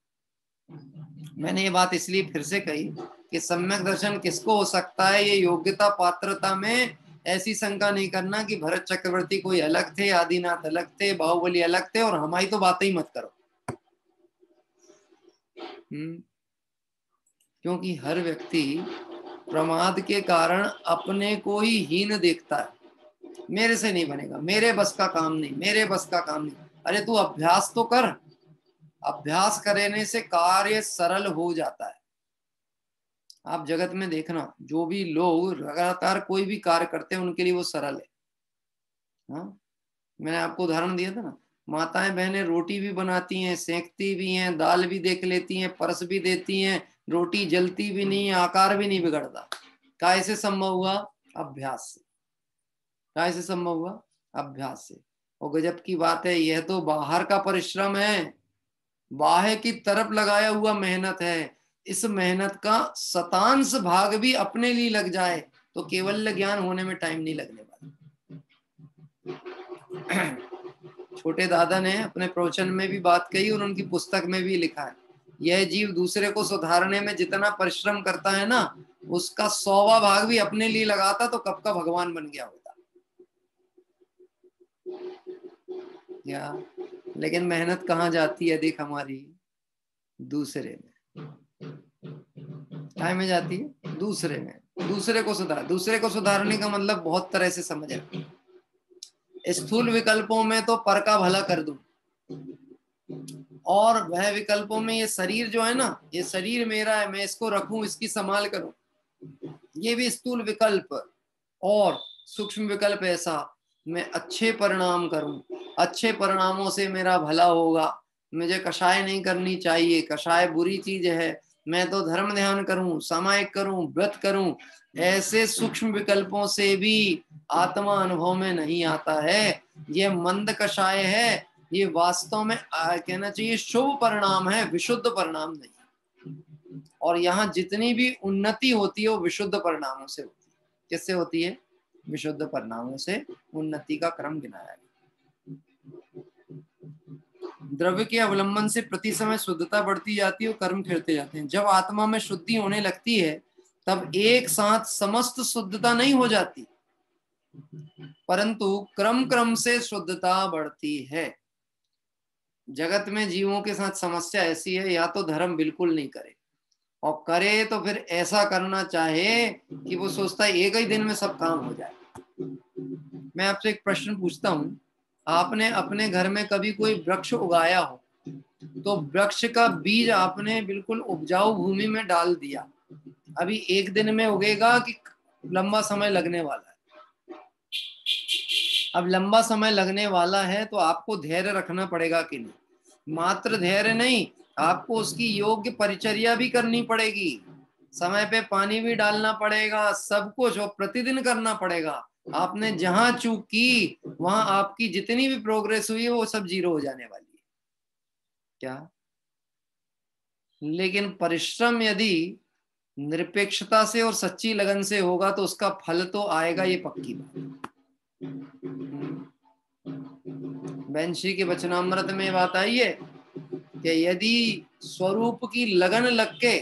मैंने ये बात इसलिए फिर से कही कि सम्यक दर्शन किसको हो सकता है, ये योग्यता पात्रता में ऐसी शंका नहीं करना कि भरत चक्रवर्ती कोई अलग थे, आदिनाथ अलग थे, बाहुबली अलग थे, और हमारी तो बातें ही मत करो। क्योंकि हर व्यक्ति प्रमाद के कारण अपने को ही हीन देखता है। मेरे से नहीं बनेगा, मेरे बस का काम नहीं, मेरे बस का काम नहीं। अरे तू अभ्यास तो कर, अभ्यास करने से कार्य सरल हो जाता है। आप जगत में देखना, जो भी लोग लगातार कोई भी कार्य करते हैं उनके लिए वो सरल है। हाँ, मैंने आपको उदाहरण दिया था ना, माताएं बहनें रोटी भी बनाती हैं, सेंकती भी हैं, दाल भी देख लेती हैं, परस भी देती हैं, रोटी जलती भी नहीं है, आकार भी नहीं बिगड़ता। कैसे संभव हुआ? अभ्यास से। कैसे संभव हुआ? अभ्यास से। और गजब की बात है, यह तो बाहर का परिश्रम है, बाहर की तरफ लगाया हुआ मेहनत है। इस मेहनत का शतांश भाग भी अपने लिए लग जाए तो केवल ज्ञान होने में टाइम नहीं लगने वाला। छोटे दादा ने अपने प्रवचन में भी बात कही और उनकी पुस्तक में भी लिखा है, यह जीव दूसरे को सुधारने में जितना परिश्रम करता है ना, उसका 100वां भाग भी अपने लिए लगाता तो कब का भगवान बन गया होता। क्या, लेकिन मेहनत कहाँ जाती है देख हमारी, दूसरे में। काय में जाती है, दूसरे में। दूसरे को सुधार, दूसरे को सुधारने का मतलब बहुत तरह से समझ रहे। स्थूल विकल्पों में तो पर का भला कर दूं, और वह विकल्पों में ये शरीर जो है ना, ये शरीर मेरा है, मैं इसको रखूं, इसकी संभाल करूं, ये भी स्थूल विकल्प। और सूक्ष्म विकल्प ऐसा, मैं अच्छे परिणाम करूं, अच्छे परिणामों से मेरा भला होगा, मुझे कषाय नहीं करनी चाहिए, कषाय बुरी चीज है, मैं तो धर्म ध्यान करूं, सामायिक करूं, व्रत करूं, ऐसे सूक्ष्म विकल्पों से भी आत्मा अनुभव में नहीं आता है। ये मंद कषाय है, ये वास्तव में कहना चाहिए शुभ परिणाम है, विशुद्ध परिणाम नहीं। और यहाँ जितनी भी उन्नति होती है वो विशुद्ध परिणामों से होती है। किससे होती है? विशुद्ध परिणामों से उन्नति का क्रम गिनाया गया। द्रव्य के अवलंबन से प्रति समय शुद्धता बढ़ती जाती है और कर्म खिलते जाते हैं। जब आत्मा में शुद्धि होने लगती है तब एक साथ समस्त शुद्धता नहीं हो जाती, परंतु क्रम क्रम से शुद्धता बढ़ती है। जगत में जीवों के साथ समस्या ऐसी है, या तो धर्म बिल्कुल नहीं करे, और करे तो फिर ऐसा करना चाहे कि वो सोचता है एक ही दिन में सब काम हो जाए। मैं आपसे एक प्रश्न पूछता हूं, आपने अपने घर में कभी कोई वृक्ष उगाया हो, तो वृक्ष का बीज आपने बिल्कुल उपजाऊ भूमि में डाल दिया, अभी एक दिन में उगेगा कि लंबा समय लगने वाला है? अब लंबा समय लगने वाला है तो आपको धैर्य रखना पड़ेगा कि नहीं? मात्र धैर्य नहीं, आपको उसकी योग्य परिचर्या भी करनी पड़ेगी, समय पे पानी भी डालना पड़ेगा, सब कुछ, और प्रतिदिन करना पड़ेगा। आपने जहां चूक की वहां आपकी जितनी भी प्रोग्रेस हुई है वो सब जीरो हो जाने वाली है। क्या? लेकिन परिश्रम यदि निरपेक्षता से और सच्ची लगन से होगा तो उसका फल तो आएगा, ये पक्की बात। वंशी के वचनामृत में बात आई है कि यदि स्वरूप की लगन लग के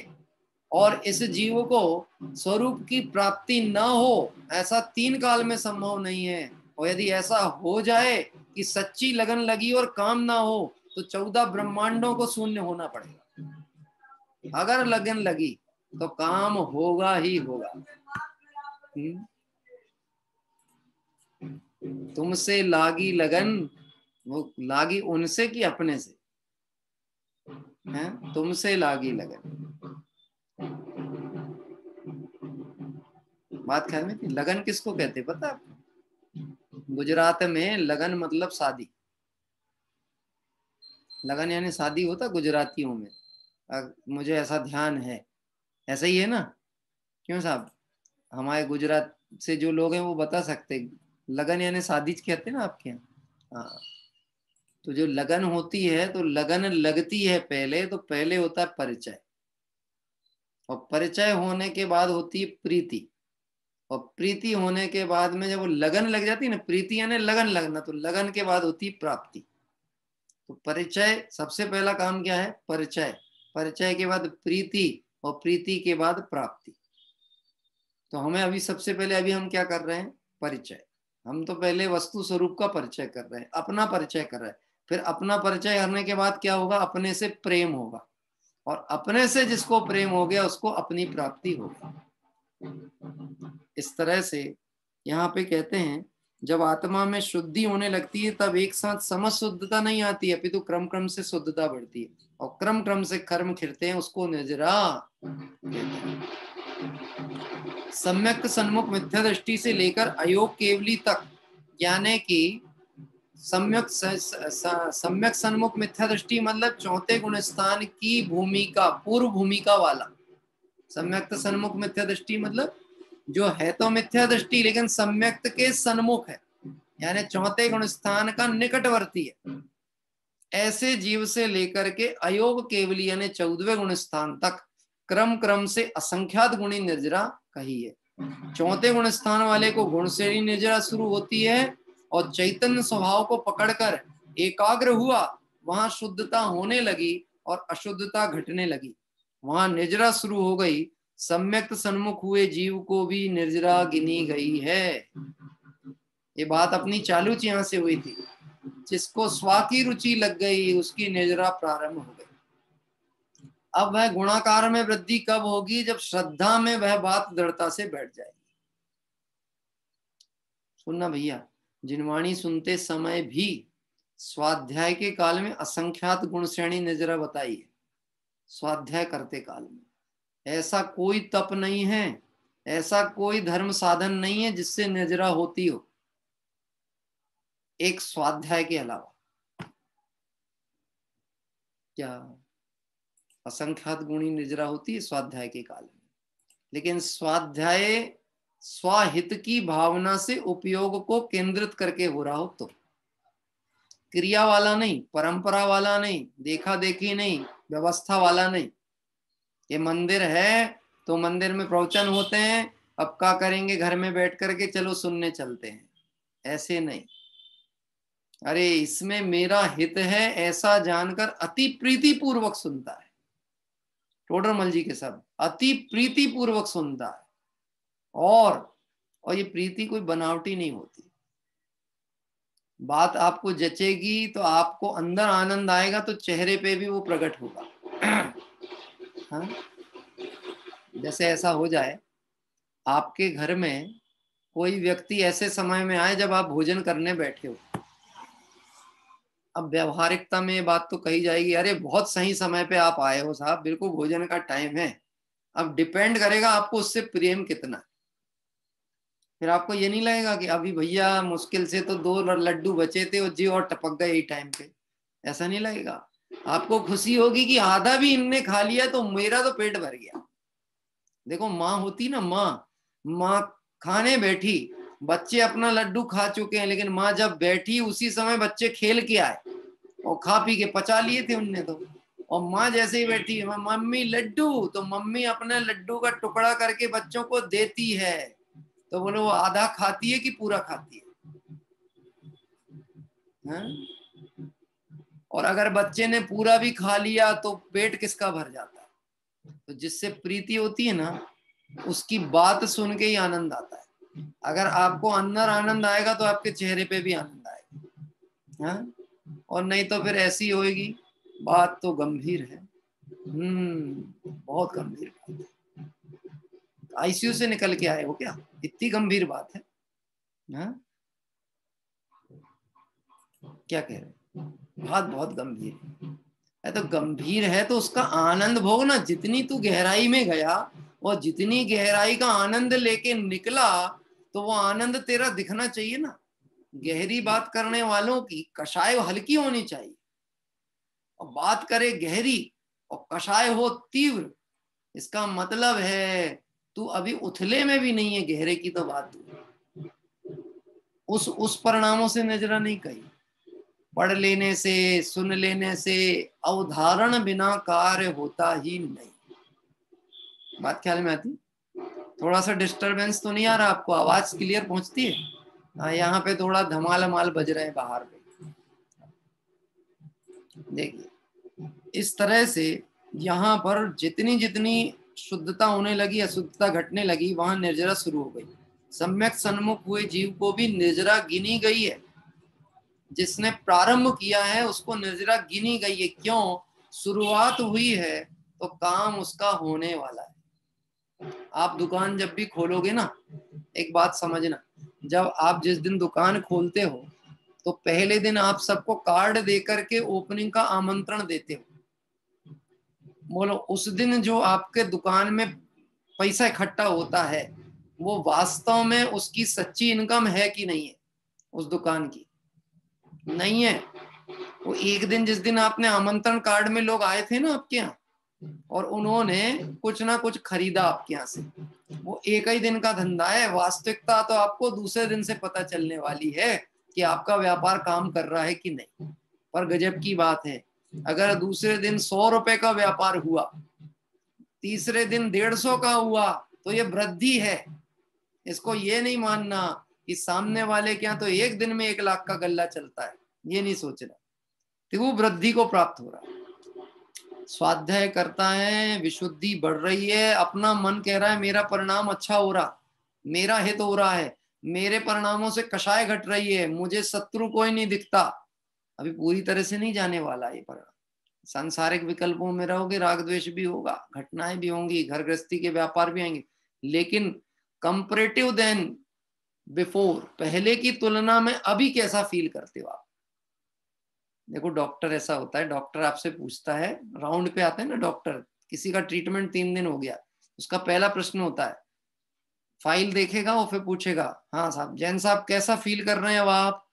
और इस जीव को स्वरूप की प्राप्ति न हो, ऐसा 3 काल में संभव नहीं है। और यदि ऐसा हो जाए कि सच्ची लगन लगी और काम ना हो तो 14 ब्रह्मांडों को शून्य होना पड़ेगा। अगर लगन लगी तो काम होगा ही होगा। तुमसे लागी लगन, वो लागी उनसे कि अपने से है? तुमसे लागी लगन। बात ख्याल में थी। लगन किसको कहते पता आपको? गुजरात में लगन मतलब शादी। लगन यानी शादी होता गुजरातियों में, मुझे ऐसा ध्यान है। ऐसा ही है ना? क्यों साहब, हमारे गुजरात से जो लोग हैं वो बता सकते, लगन यानी शादी कहते हैं ना आपके यहाँ? हाँ, तो जो लगन होती है तो लगन लगती है पहले, तो पहले होता है परिचय, और परिचय होने के बाद होती है प्रीति, और प्रीति होने के बाद में जब वो लगन लग जाती है ना, प्रीति यानी लगन लगना, तो लगन के बाद होती है प्राप्ति। तो परिचय, सबसे पहला काम क्या है? परिचय। परिचय के बाद प्रीति, और प्रीति के बाद प्राप्ति। तो हमें अभी सबसे पहले अभी हम क्या कर रहे हैं? परिचय। हम तो पहले वस्तु स्वरूप का परिचय कर रहे हैं, अपना परिचय कर रहे हैं। फिर अपना परिचय करने के बाद क्या होगा? अपने से प्रेम होगा, और अपने से जिसको प्रेम हो गया उसको अपनी प्राप्ति होगी। इस तरह से यहाँ पे कहते हैं जब आत्मा में शुद्धि होने लगती है तब एक साथ समस्त शुद्धता नहीं आती है, अपितु क्रम क्रम से शुद्धता बढ़ती है, और क्रम क्रम से कर्म खिलते हैं, उसको निजरा। सम्यक सन्मुख मिथ्या दृष्टि से लेकर अयोग केवली तक, यानी कि सम्यक सन्मुख मिथ्या दृष्टि मतलब चौथे गुण स्थान की भूमिका, पूर्व भूमिका वाला। सम्यक्त सन्मुख मिथ्या दृष्टि मतलब जो है तो मिथ्या दृष्टि लेकिन सम्यक्त के सन्मुख है, यानी चौथे गुण स्थान का निकटवर्ती है। ऐसे जीव से लेकर के अयोग केवली यानी 14वें गुण स्थान तक क्रम क्रम से असंख्यात गुणी निर्जरा कही है। चौथे गुण स्थान वाले को गुण श्रेणी निर्जरा शुरू होती है, और चैतन्य स्वभाव को पकड़कर एकाग्र हुआ, वहां शुद्धता होने लगी और अशुद्धता घटने लगी, वहां निर्जरा शुरू हो गई। सम्यक्त सन्मुख हुए जीव को भी निर्जरा गिनी गई है। ये बात अपनी चालू यहां से हुई थी। जिसको स्वा की रुचि लग गई उसकी निजरा प्रारंभ हो गई। अब वह गुणाकार में वृद्धि कब होगी? जब श्रद्धा में वह बात दृढ़ता से बैठ जाएगी। सुनना भैया, जिनवाणी सुनते समय भी स्वाध्याय के काल में असंख्यात गुण श्रेणी निजरा बताई है। स्वाध्याय करते काल में ऐसा कोई तप नहीं है, ऐसा कोई धर्म साधन नहीं है जिससे निजरा होती हो, एक स्वाध्याय के अलावा। क्या असंख्यात गुणी निजरा होती है स्वाध्याय के काल में, लेकिन स्वाध्याय स्वाहित की भावना से उपयोग को केंद्रित करके हो रहा हो तो, क्रिया वाला नहीं, परंपरा वाला नहीं, देखा देखी नहीं, व्यवस्था वाला नहीं। ये मंदिर है तो मंदिर में प्रवचन होते हैं, अब क्या करेंगे घर में बैठ करके चलो सुनने चलते हैं, ऐसे नहीं। अरे इसमें मेरा हित है ऐसा जानकर अति प्रीति पूर्वक सुनता है। टोडरमल जी के शब्द, अति प्रीति पूर्वक सुनता है। और ये प्रीति कोई बनावटी नहीं होती। बात आपको जचेगी तो आपको अंदर आनंद आएगा तो चेहरे पे भी वो प्रकट होगा। हाँ? जैसे ऐसा हो जाए आपके घर में कोई व्यक्ति ऐसे समय में आए जब आप भोजन करने बैठे हो। अब व्यवहारिकता में ये बात तो कही जाएगी, अरे बहुत सही समय पे आप आए हो साहब, बिल्कुल भोजन का टाइम है। अब डिपेंड करेगा आपको उससे प्रेम कितना। फिर आपको ये नहीं लगेगा कि अभी भैया मुश्किल से तो 2 लड्डू बचे थे और जी और टपक गए टाइम पे, ऐसा नहीं लगेगा। आपको खुशी होगी कि आधा भी इनने खा लिया तो मेरा तो पेट भर गया। देखो माँ होती ना, माँ खाने बैठी, बच्चे अपना लड्डू खा चुके हैं, लेकिन माँ जब बैठी उसी समय बच्चे खेल के आए और खा पी के पचा लिए थे उनने तो। और माँ जैसे ही बैठी है, मम्मी लड्डू, तो मम्मी अपने लड्डू का टुकड़ा करके बच्चों को देती है। तो बोले वो आधा खाती है कि पूरा खाती है? और अगर बच्चे ने पूरा भी खा लिया तो पेट किसका भर जाता है? तो जिससे प्रीति होती है ना, उसकी बात सुन के ही आनंद आता है। अगर आपको अंदर आनंद आएगा तो आपके चेहरे पे भी आनंद आएगा। हाँ? और नहीं तो फिर ऐसी होएगी। बात तो गंभीर है, बहुत गंभीर बात है। आईसीयू से निकल के आए हो क्या? इतनी गंभीर बात है। हाँ? क्या कह रहे? बात बहुत गंभीर है। तो गंभीर है तो उसका आनंद भोग ना। जितनी तू गहराई में गया और जितनी गहराई का आनंद लेके निकला तो वो आनंद तेरा दिखना चाहिए ना। गहरी बात करने वालों की कषाय हल्की होनी चाहिए, और बात करे गहरी और कषाय हो तीव्र, इसका मतलब है तू अभी उथले में भी नहीं है, गहरे की तो बात उस परिणामों से नजरा नहीं कही। पढ़ लेने से, सुन लेने से अवधारण बिना कार्य होता ही नहीं। बात ख्याल में आती? थोड़ा सा डिस्टरबेंस तो नहीं आ रहा आपको? आवाज क्लियर पहुंचती है? हाँ, यहाँ पे थोड़ा धमाल माल बज रहे हैं बाहर पे। देखिए इस तरह से यहाँ पर जितनी जितनी शुद्धता होने लगी, अशुद्धता घटने लगी, वहां निर्जरा शुरू हो गई। सम्यक सन्मुख हुए जीव को भी निर्जरा गिनी गई है। जिसने प्रारंभ किया है उसको निर्जरा गिनी गई है। क्यों? शुरुआत हुई है तो काम उसका होने वाला है। आप दुकान जब भी खोलोगे ना, एक बात समझना, जब आप जिस दिन दुकान खोलते हो तो पहले दिन आप सबको कार्ड देकर के ओपनिंग का आमंत्रण देते हो। बोलो उस दिन जो आपके दुकान में पैसा इकट्ठा होता है वो वास्तव में उसकी सच्ची इनकम है कि नहीं है? उस दुकान की नहीं है। वो एक दिन जिस दिन आपने आमंत्रण कार्ड में लोग आए थे ना आपके यहाँ और उन्होंने कुछ ना कुछ खरीदा आपके यहाँ से, वो एक ही दिन का धंधा है। वास्तविकता तो आपको दूसरे दिन से पता चलने वाली है कि आपका व्यापार काम कर रहा है कि नहीं। पर गजब की बात है, अगर दूसरे दिन 100 रुपए का व्यापार हुआ, तीसरे दिन 150 का हुआ तो ये वृद्धि है। इसको ये नहीं मानना कि सामने वाले के यहाँ तो एक दिन में 1 लाख का गल्ला चलता है, ये नहीं सोचना। तो वो वृद्धि को प्राप्त हो रहा है। स्वाध्याय करता है, विशुद्धि बढ़ रही है, अपना मन कह रहा है मेरा परिणाम अच्छा हो रहा, मेरा हित हो रहा है, मेरे परिणामों से कषाय घट रही है, मुझे शत्रु कोई नहीं दिखता, अभी पूरी तरह से नहीं जाने वाला ये परिणाम। सांसारिक विकल्पों में रहोगे, राग द्वेष भी होगा, घटनाएं भी होंगी, घर गृहस्थी के व्यापार भी आएंगे, लेकिन कंपैरेटिव देन बिफोर, पहले की तुलना में अभी कैसा फील करते हो आप? देखो डॉक्टर ऐसा होता है, डॉक्टर आपसे पूछता है, राउंड पे आते हैं ना डॉक्टर, किसी का ट्रीटमेंट 3 दिन हो गया, उसका पहला प्रश्न होता है, फाइल देखेगा और फिर पूछेगा, हाँ साहब, जैन साहब कैसा फील कर रहे हैं अब आप?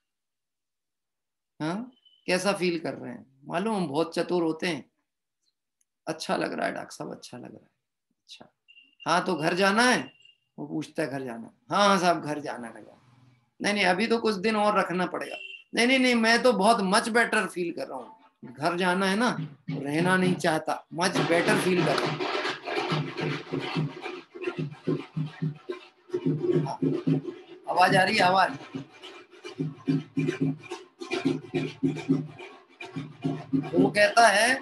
हाँ, कैसा फील कर रहे हैं? मालूम हम बहुत चतुर होते हैं। अच्छा लग रहा है डॉक्टर साहब, अच्छा लग रहा है। अच्छा, हाँ तो घर जाना है? वो पूछता है घर जाना? हाँ हाँ साहब घर जाना है। नहीं नहीं अभी तो कुछ दिन और रखना पड़ेगा। नहीं नहीं नहीं मैं तो बहुत मच बेटर फील कर रहा हूँ। घर जाना है ना, रहना नहीं चाहता, मच बेटर फील कर रहा हूँ। हाँ, आवाज आ रही है? आवाज वो कहता है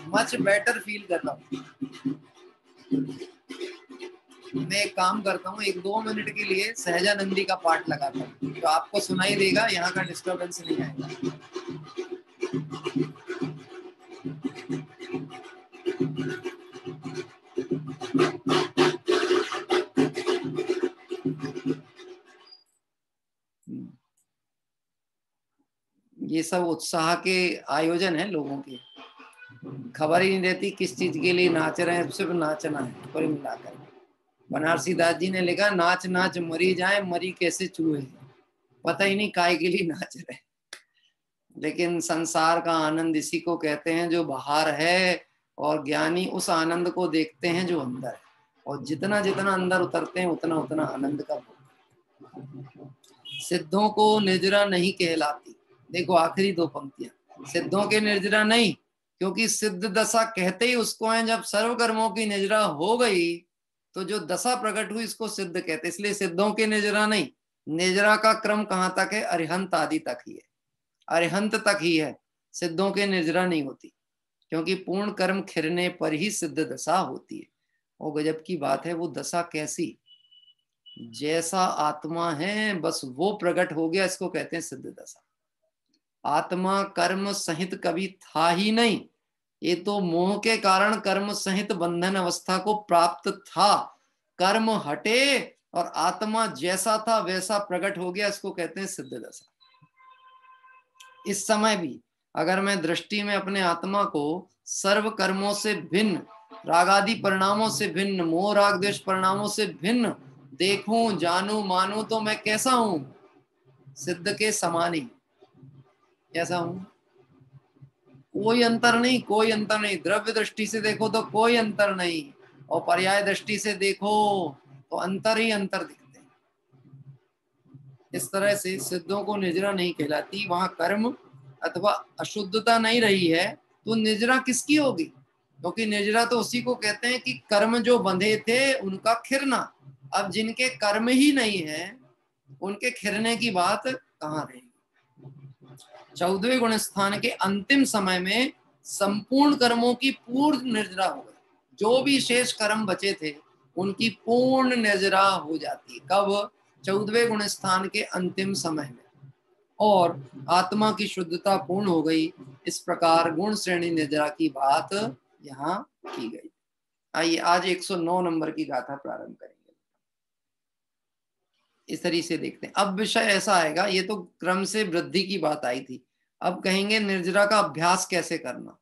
मच बेटर फील कर रहा हूँ। मैं एक काम करता हूँ, 1-2 मिनट के लिए सहजानंदी का पाठ लगाता हूँ, तो आपको सुनाई देगा, यहाँ का डिस्टर्बेंस नहीं आएगा। ये सब उत्साह के आयोजन है लोगों के, खबर ही नहीं रहती किस चीज के लिए नाच रहे हैं, सिर्फ नाचना है कोई मिलाकर। बनारसी दास जी ने लिखा, नाच नाच मरी जाए, मरी कैसे चूहे, पता ही नहीं काय के लिए नाच रहे। लेकिन संसार का आनंद इसी को कहते हैं जो बाहर है, और ज्ञानी उस आनंद को देखते हैं जो अंदर है, और जितना जितना अंदर उतरते हैं उतना उतना आनंद का भोग। सिद्धों को निर्जरा नहीं कहलाती, देखो आखिरी 2 पंक्तियां, सिद्धों के निर्जरा नहीं, क्योंकि सिद्ध दशा कहते ही उसको है जब सर्वकर्मों की निर्जरा हो गई, तो जो दशा प्रकट हुई इसको सिद्ध कहते, इसलिए सिद्धों के निर्जरा नहीं। निर्जरा का क्रम कहां तक है? अरिहंत आदि तक ही है, अरिहंत तक ही है, सिद्धों के निर्जरा नहीं होती, क्योंकि पूर्ण कर्म खिरने पर ही सिद्ध दशा होती है। और गजब की बात है, वो दशा कैसी? जैसा आत्मा है बस वो प्रकट हो गया, इसको कहते हैं सिद्ध दशा। आत्मा कर्म सहित कभी था ही नहीं, ये तो मोह के कारण कर्म सहित बंधन अवस्था को प्राप्त था। कर्म हटे और आत्मा जैसा था वैसा प्रकट हो गया, इसको कहते हैं सिद्ध दशा। इस समय भी अगर मैं दृष्टि में अपने आत्मा को सर्व कर्मों से भिन्न, रागादि परिणामों से भिन्न, मोह राग द्वेष परिणामों से भिन्न देखूं, जानूं, मानूं, तो मैं कैसा हूं? सिद्ध के समान ही। कैसा हूं? कोई अंतर नहीं, कोई अंतर नहीं। द्रव्य दृष्टि से देखो तो कोई अंतर नहीं, और पर्याय दृष्टि से देखो तो अंतर ही अंतर दिखते हैं। इस तरह से सिद्धों को निर्जरा नहीं कहलाती। वहां कर्म अथवा अशुद्धता नहीं रही है तो निर्जरा किसकी होगी? क्योंकि निर्जरा तो उसी को कहते हैं कि कर्म जो बंधे थे उनका खिरना। अब जिनके कर्म ही नहीं है उनके खिरने की बात कहाँ रहेगी? 14वें गुण स्थान के अंतिम समय में संपूर्ण कर्मों की पूर्ण निर्जरा हो गई। जो भी शेष कर्म बचे थे उनकी पूर्ण निर्जरा हो जाती है। कब? 14वें गुण स्थान के अंतिम समय में, और आत्मा की शुद्धता पूर्ण हो गई। इस प्रकार गुण श्रेणी निर्जरा की बात यहाँ की गई। आइए आज 109 नंबर की गाथा प्रारंभ करेंगे। इस तरीके से देखते हैं। अब विषय ऐसा आएगा, ये तो क्रम से वृद्धि की बात आई थी, अब कहेंगे निर्जरा का अभ्यास कैसे करना,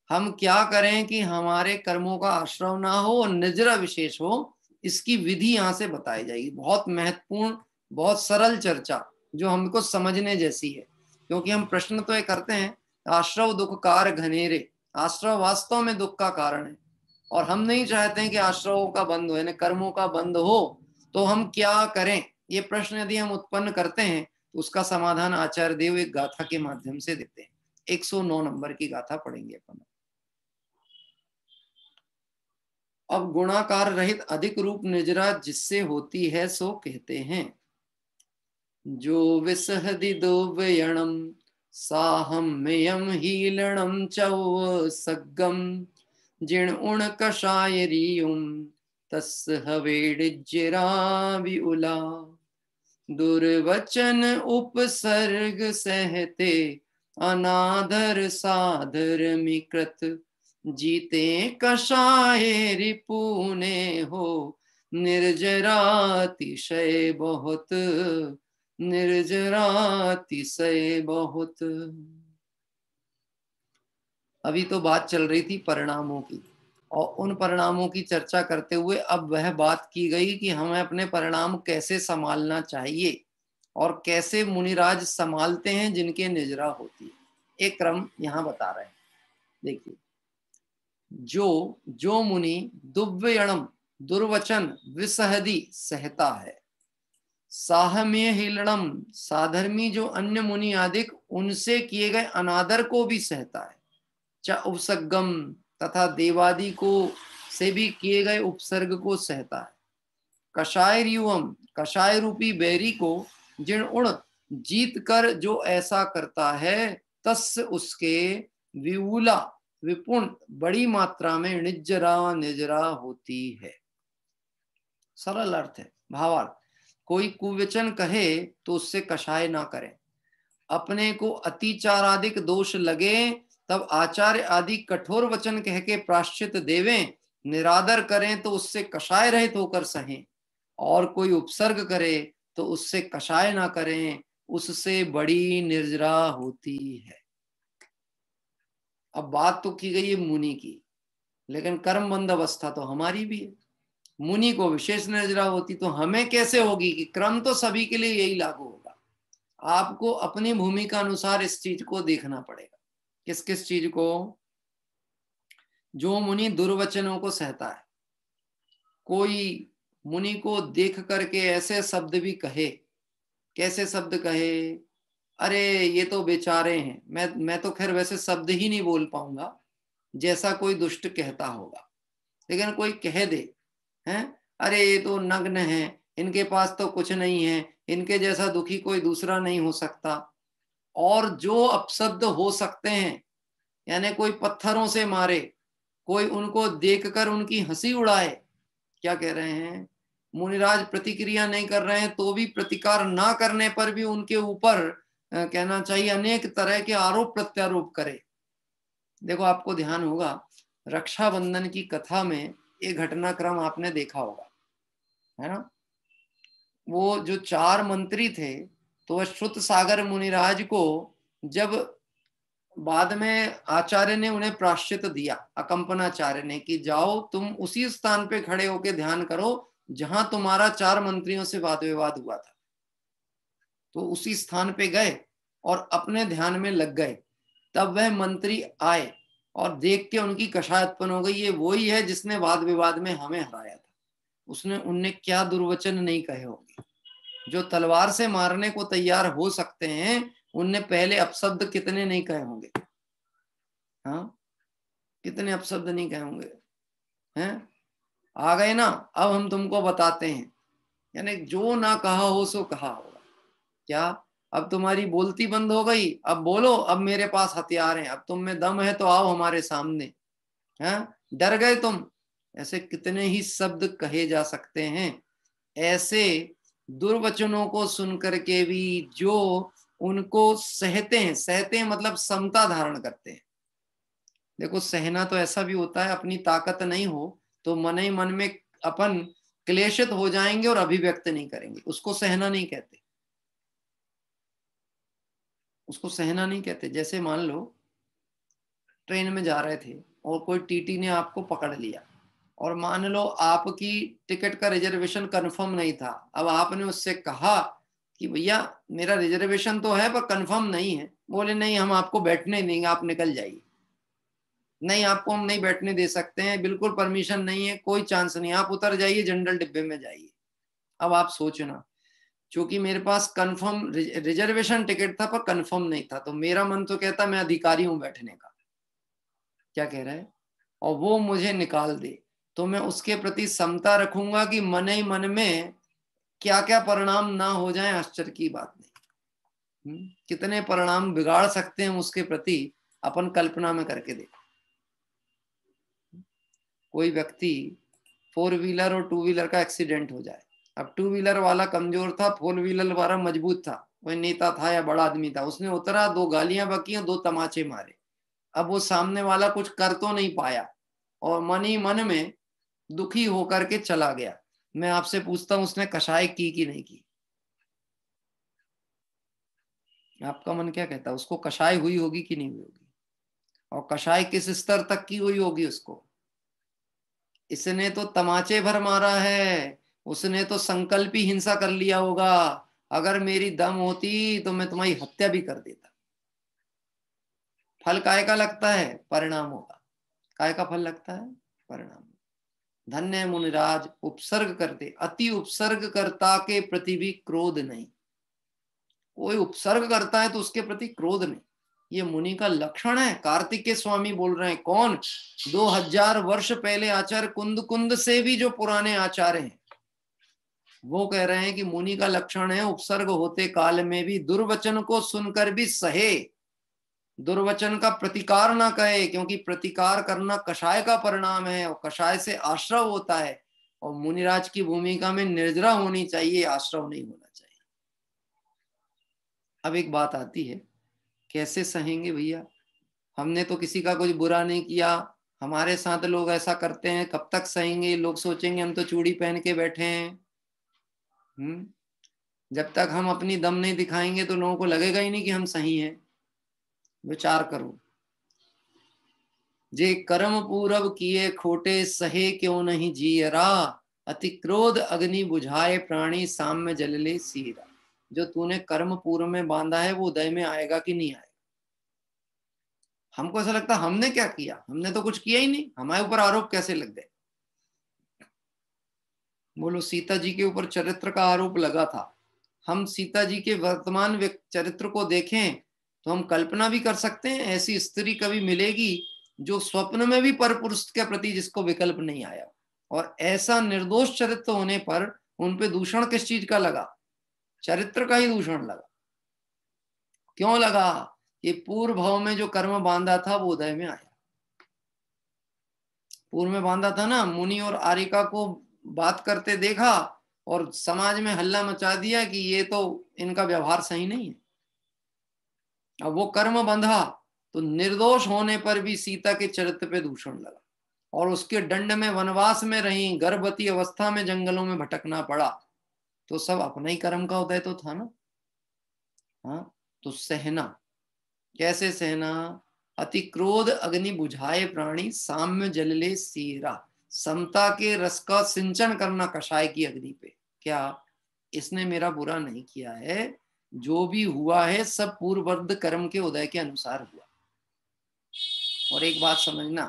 हम क्या करें कि हमारे कर्मों का आश्रव ना हो और निर्जरा विशेष हो, इसकी विधि यहाँ से बताई जाएगी। बहुत महत्वपूर्ण, बहुत सरल चर्चा जो हमको समझने जैसी है। क्योंकि हम प्रश्न तो ये करते हैं, आश्रव दुख कार घनेरे, आश्रव वास्तव में दुख का कारण है, और हम नहीं चाहते हैं कि आश्रवों का बंद हो, यानी कर्मों का बंद हो, तो हम क्या करें? ये प्रश्न यदि हम उत्पन्न करते हैं तो उसका समाधान आचार्य देव एक गाथा के माध्यम से देते हैं। 109 नंबर की गाथा पढ़ेंगे अपन। अब गुणाकार रहित अधिक रूप निर्जरा जिससे होती है सो कहते हैं, जो विसहदि दोवयणम साहम्यम हीलणम चौ सग्गम जिण उण कषायरियुम तस् हवेडिज्जिरा विउला दुर्वचन उपसर्ग सहते अनादर सादर मिकृत, जीते कषाय रिपुने हो, निर्जरातिशय बहुत, निर्जरातिशय बहुत। अभी तो बात चल रही थी परिणामों की, और उन परिणामों की चर्चा करते हुए अब वह बात की गई कि हमें अपने परिणाम कैसे संभालना चाहिए और कैसे मुनिराज संभालते हैं जिनके निजरा होती है। एक क्रम यहां बता रहे हैं, देखिए। जो मुनि दुव्यणम दुर्वचन विसहदी सहता है, साहम्य हिलणम साधर्मी जो अन्य मुनि आदिक उनसे किए गए अनादर को भी सहता है, च उपसर्गम तथा देवादि को से भी किए गए उपसर्ग को सहता है, कषाय युवम कषाय रूपी बैरी को जिन उण जीत कर जो ऐसा करता है, तस् उसके विपुला विपुण बड़ी मात्रा में निजरा निजरा होती है। सरल अर्थ है, भावार्थ। कोई कुवचन कहे तो उससे कषाय ना करें, अपने को अतिचार आदिक दोष लगे तब आचार्य आदि कठोर वचन कह के प्राश्चित देवें, निरादर करें तो उससे कषाय रहित होकर सहें, और कोई उपसर्ग करे तो उससे कषाय ना करें, उससे बड़ी निर्जरा होती है। अब बात तो की गई है मुनि की, लेकिन कर्मबंध अवस्था तो हमारी भी है। मुनि को विशेष निर्जरा होती, तो हमें कैसे होगी? कि क्रम तो सभी के लिए यही लागू होगा। आपको अपनी भूमिका अनुसार इस चीज को देखना पड़ेगा। किस किस चीज को? जो मुनि दुर्वचनों को सहता है, कोई मुनि को देख करके ऐसे शब्द भी कहे, कैसे शब्द कहे? अरे ये तो बेचारे हैं, मैं तो खैर वैसे शब्द ही नहीं बोल पाऊंगा जैसा कोई दुष्ट कहता होगा, लेकिन कोई कह दे हैं, अरे ये तो नग्न है, इनके पास तो कुछ नहीं है, इनके जैसा दुखी कोई दूसरा नहीं हो सकता। और जो अपशब्द हो सकते हैं, यानी कोई पत्थरों से मारे, कोई उनको देखकर उनकी हंसी उड़ाए, क्या कह रहे हैं? मुनिराज प्रतिक्रिया नहीं कर रहे हैं तो भी प्रतिकार ना करने पर भी उनके ऊपर कहना चाहिए अनेक तरह के आरोप प्रत्यारोप करे। देखो, आपको ध्यान होगा रक्षाबंधन की कथा में एक घटनाक्रम आपने देखा होगा, है ना? वो जो 4 मंत्री थे, तो वह श्रुत सागर मुनिराज को जब बाद में आचार्य ने उन्हें प्राश्चित दिया, अकंपनाचार्य ने, कि जाओ तुम उसी स्थान पे खड़े होके ध्यान करो जहां तुम्हारा 4 मंत्रियों से वाद विवाद हुआ था। तो उसी स्थान पे गए और अपने ध्यान में लग गए। तब वह मंत्री आए और देख के उनकी कषाय उत्पन्न हो गई, ये वही है जिसने वाद विवाद में हमें हराया था। उनने क्या दुर्वचन नहीं कहे होंगे। जो तलवार से मारने को तैयार हो सकते हैं, उनने पहले अपशब्द कितने नहीं कहे होंगे। हाँ, कितने अपशब्द नहीं कहे होंगे। हैं, आ गए ना, अब हम तुमको बताते हैं। यानी जो ना कहा हो सो कहा होगा। क्या अब तुम्हारी बोलती बंद हो गई? अब बोलो, अब मेरे पास हथियार हैं, अब तुम में दम है तो आओ हमारे सामने। हैं, डर गए तुम? ऐसे कितने ही शब्द कहे जा सकते हैं। ऐसे दुर्वचनों को सुन करके भी जो उनको सहते हैं मतलब समता धारण करते हैं। देखो, सहना तो ऐसा भी होता है, अपनी ताकत नहीं हो तो मन ही मन में अपन क्लेशित हो जाएंगे और अभिव्यक्त नहीं करेंगे, उसको सहना नहीं कहते। उसको सहना नहीं कहते। जैसे मान लो ट्रेन में जा रहे थे और कोई टीटी ने आपको पकड़ लिया, और मान लो आपकी टिकट का रिजर्वेशन कंफर्म नहीं था। अब आपने उससे कहा कि भैया मेरा रिजर्वेशन तो है पर कंफर्म नहीं है। बोले नहीं, हम आपको बैठने देंगे, आप निकल जाइए। नहीं, आपको हम नहीं बैठने दे सकते हैं, बिल्कुल परमिशन नहीं है, कोई चांस नहीं, आप उतर जाइए, जनरल डिब्बे में जाइए। अब आप सोचना, क्योंकि मेरे पास कंफर्म रिजर्वेशन टिकट था पर कंफर्म नहीं था, तो मेरा मन तो कहता मैं अधिकारी हूं बैठने का। क्या कह रहा है? और वो मुझे निकाल दे तो मैं उसके प्रति समता रखूंगा कि मन ही मन में क्या क्या परिणाम ना हो जाए, आश्चर्य की बात नहीं। कितने परिणाम बिगाड़ सकते हैं उसके प्रति, अपन कल्पना में करके देखो। कोई व्यक्ति 4 व्हीलर और 2 व्हीलर का एक्सीडेंट हो जाए, अब टू व्हीलर वाला कमजोर था, फोर व्हीलर वाला मजबूत था, कोई नेता था या बड़ा आदमी था, उसने उतरा, 2 गालियां बकी, 2 तमाचे मारे। अब वो सामने वाला कुछ कर तो नहीं पाया और मन ही मन में दुखी होकर के चला गया। मैं आपसे पूछता हूं, उसने कषाय की कि नहीं की? आपका मन क्या कहता है? उसको कषाय हुई होगी कि नहीं हुई होगी? और कषाय किस स्तर तक की हुई होगी उसको? इसने तो तमाचे भर मारा है, उसने तो संकल्पी हिंसा कर लिया होगा, अगर मेरी दम होती तो मैं तुम्हारी हत्या भी कर देता। फल काय का लगता है? परिणामों का। काय का फल लगता है? परिणाम। धन्य है मुनिराज, उपसर्ग करते, अति उपसर्ग करता के प्रति भी क्रोध नहीं। कोई उपसर्ग करता है तो उसके प्रति क्रोध नहीं, ये मुनि का लक्षण है। कार्तिकेय स्वामी बोल रहे हैं, कौन? 2000 वर्ष पहले आचार्य कुंद कुंद से भी जो पुराने आचार्य हैं, वो कह रहे हैं कि मुनि का लक्षण है उपसर्ग होते काल में भी दुर्वचन को सुनकर भी सहे, दुर्वचन का प्रतिकार ना कहे, क्योंकि प्रतिकार करना कषाय का परिणाम है और कषाय से आश्रव होता है, और मुनिराज की भूमिका में निर्जरा होनी चाहिए, आश्रव नहीं होना चाहिए। अब एक बात आती है, कैसे सहेंगे भैया? हमने तो किसी का कुछ बुरा नहीं किया, हमारे साथ लोग ऐसा करते हैं, कब तक सहेंगे? लोग सोचेंगे हम तो चूड़ी पहन के बैठे हैं। जब तक हम अपनी दम नहीं दिखाएंगे तो लोगों को लगेगा ही नहीं कि हम सही हैं। विचार करो, जे कर्म पूरब किए खोटे, सहे क्यों नहीं जीरा, अति क्रोध अग्नि बुझाए प्राणी, साम्य जलले सीरा। जो तूने कर्म पूर्व में बांधा है वो उदय में आएगा कि नहीं आएगा? हमको ऐसा लगता हमने क्या किया, हमने तो कुछ किया ही नहीं, हमारे ऊपर आरोप कैसे लग गए? बोलो, सीता जी के ऊपर चरित्र का आरोप लगा था। हम सीता जी के वर्तमान चरित्र को देखें तो हम कल्पना भी कर सकते हैं ऐसी स्त्री कभी मिलेगी जो स्वप्न में भी परपुरुष के प्रति जिसको विकल्प नहीं आया, और ऐसा निर्दोष चरित्र होने पर उन पे दूषण किस चीज का लगा? चरित्र का ही दूषण लगा। क्यों लगा? ये पूर्व भाव में जो कर्म बांधा था वो उदय में आया। पूर्व में बांधा था ना, मुनि और आरिका को बात करते देखा और समाज में हल्ला मचा दिया कि ये तो इनका व्यवहार सही नहीं है। अब वो कर्म बंधा तो निर्दोष होने पर भी सीता के चरित्र पे दूषण लगा, और उसके दंड में वनवास में रही, गर्भवती अवस्था में जंगलों में भटकना पड़ा, तो सब अपना ही कर्म का उदय तो था ना। हाँ, तो सहना, कैसे सहना? अति क्रोध अग्नि बुझाए प्राणी, साम्य जलले सीरा। समता के रस का सिंचन करना कषाय की अग्नि पे। क्या? इसने मेरा बुरा नहीं किया है, जो भी हुआ है सब पूर्वबद्ध कर्म के उदय के अनुसार हुआ। और एक बात समझना,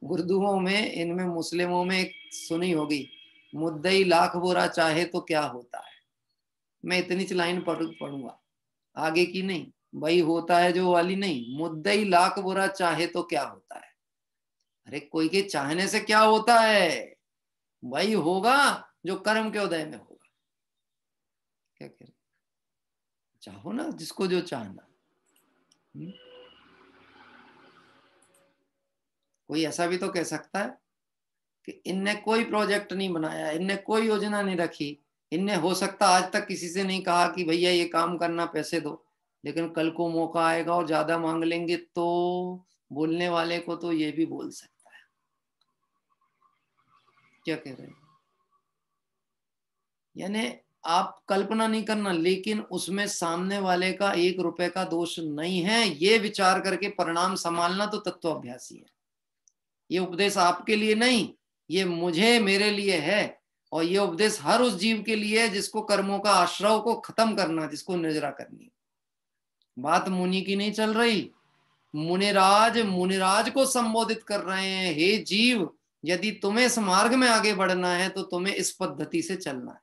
उर्दुओं में, इनमें मुस्लिमों में एक सुनी होगी, मुद्दई लाख बुरा चाहे तो क्या होता है। मैं इतनी सी लाइन पढ़ूंगा, आगे की नहीं, भाई होता है जो वाली नहीं। मुद्दई लाख बुरा चाहे तो क्या होता है? अरे कोई के चाहने से क्या होता है? वही होगा जो कर्म के उदय में होगा। क्या कह रहे? चाहो ना जिसको जो चाहना। कोई ऐसा भी तो कह सकता है कि इनने कोई प्रोजेक्ट नहीं बनाया, इनने कोई योजना नहीं रखी, इनने हो सकता आज तक किसी से नहीं कहा कि भैया ये काम करना, पैसे दो, लेकिन कल को मौका आएगा और ज्यादा मांग लेंगे तो बोलने वाले को तो ये भी बोल सकता है। क्या कह रहे हैं? यानी आप कल्पना नहीं करना, लेकिन उसमें सामने वाले का 1 रुपए का दोष नहीं है, ये विचार करके परिणाम संभालना तो तत्वाभ्यासी है। ये उपदेश आपके लिए नहीं, ये मुझे, मेरे लिए है, और ये उपदेश हर उस जीव के लिए है जिसको कर्मों का आश्रव को खत्म करना, जिसको निर्जरा करनी। बात मुनि की नहीं चल रही, मुनिराज को संबोधित कर रहे हैं, हे जीव, यदि तुम्हें इस मार्ग में आगे बढ़ना है तो तुम्हें इस पद्धति से चलना है।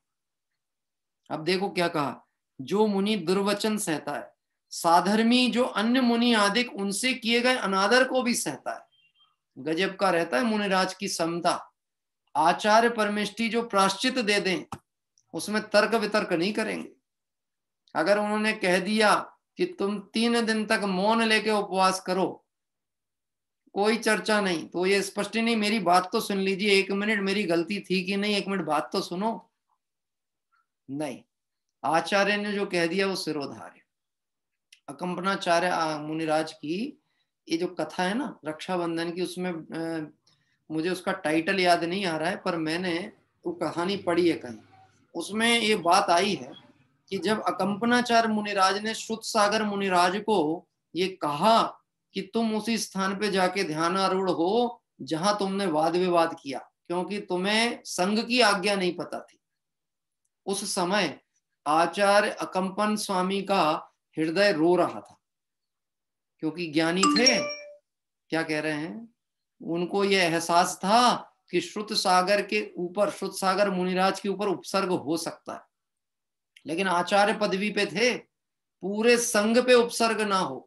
अब देखो क्या कहा, जो मुनि दुर्वचन सहता है, साधर्मी जो अन्य मुनि आदिक उनसे किए गए अनादर को भी सहता है। गजब का रहता है मुनिराज की समता। आचार्य परमेष्टि जो प्राश्चित दे दें उसमें तर्क वितर्क नहीं करेंगे। अगर उन्होंने कह दिया कि तुम 3 दिन तक मौन लेके उपवास करो, कोई चर्चा नहीं, तो ये स्पष्ट ही नहीं, मेरी बात तो सुन लीजिए, 1 मिनट, मेरी गलती थी कि नहीं, 1 मिनट बात तो सुनो, नहीं, आचार्य ने जो कह दिया वो सिरोधार्य। अकंपनाचार्य मुनिराज की ये जो कथा है ना रक्षाबंधन की, उसमें मुझे उसका टाइटल याद नहीं आ रहा है, पर मैंने वो कहानी पढ़ी है कहीं, उसमें ये बात आई है कि जब अकंपनाचार्य मुनिराज ने श्रुत सागर मुनिराज को ये कहा कि तुम उसी स्थान पे जाके ध्यानारूढ़ हो जहां तुमने वाद विवाद किया, क्योंकि तुम्हें संघ की आज्ञा नहीं पता थी। उस समय आचार्य अकंपन स्वामी का हृदय रो रहा था, क्योंकि ज्ञानी थे। क्या कह रहे हैं? उनको यह एहसास था कि श्रुत सागर के ऊपर, श्रुत सागर मुनिराज के ऊपर उपसर्ग हो सकता है, लेकिन आचार्य पदवी पे थे, पूरे संघ पे उपसर्ग ना हो,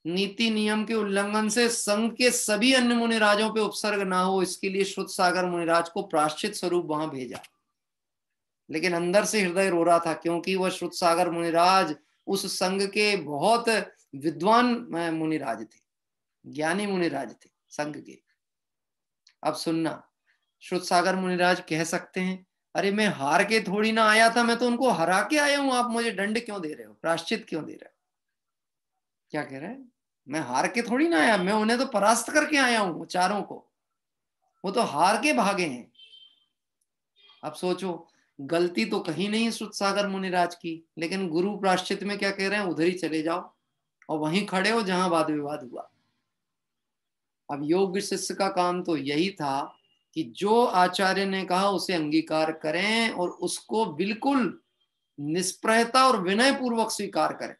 नीति नियम के उल्लंघन से संघ के सभी अन्य मुनिराजों पे उपसर्ग ना हो, इसके लिए श्रुत सागर मुनिराज को प्रायश्चित स्वरूप वहां भेजा। लेकिन अंदर से हृदय रो रहा था, क्योंकि वह श्रुत सागर मुनिराज उस संघ के बहुत विद्वान मुनिराज थे, ज्ञानी मुनिराज थे संघ के। अब सुनना, श्रुत सागर मुनिराज कह सकते हैं, अरे मैं हार के थोड़ी ना आया था, मैं तो उनको हरा के आया हूं, आप मुझे दंड क्यों दे रहे हो, प्रायश्चित क्यों दे रहे हो? क्या कह रहे हैं? मैं हार के थोड़ी ना आया, मैं उन्हें तो परास्त करके आया हूं, चारों को, वो तो हार के भागे हैं। अब सोचो, गलती तो कहीं नहीं श्रुत सागर मुनिराज की, लेकिन गुरु प्रायश्चित में क्या कह रहे हैं, उधर ही चले जाओ और वहीं खड़े हो जहां वाद विवाद हुआ। अब योग्य शिष्य का काम तो यही था कि जो आचार्य ने कहा उसे अंगीकार करें और उसको बिल्कुल निष्प्रयता और विनय पूर्वक स्वीकार करें।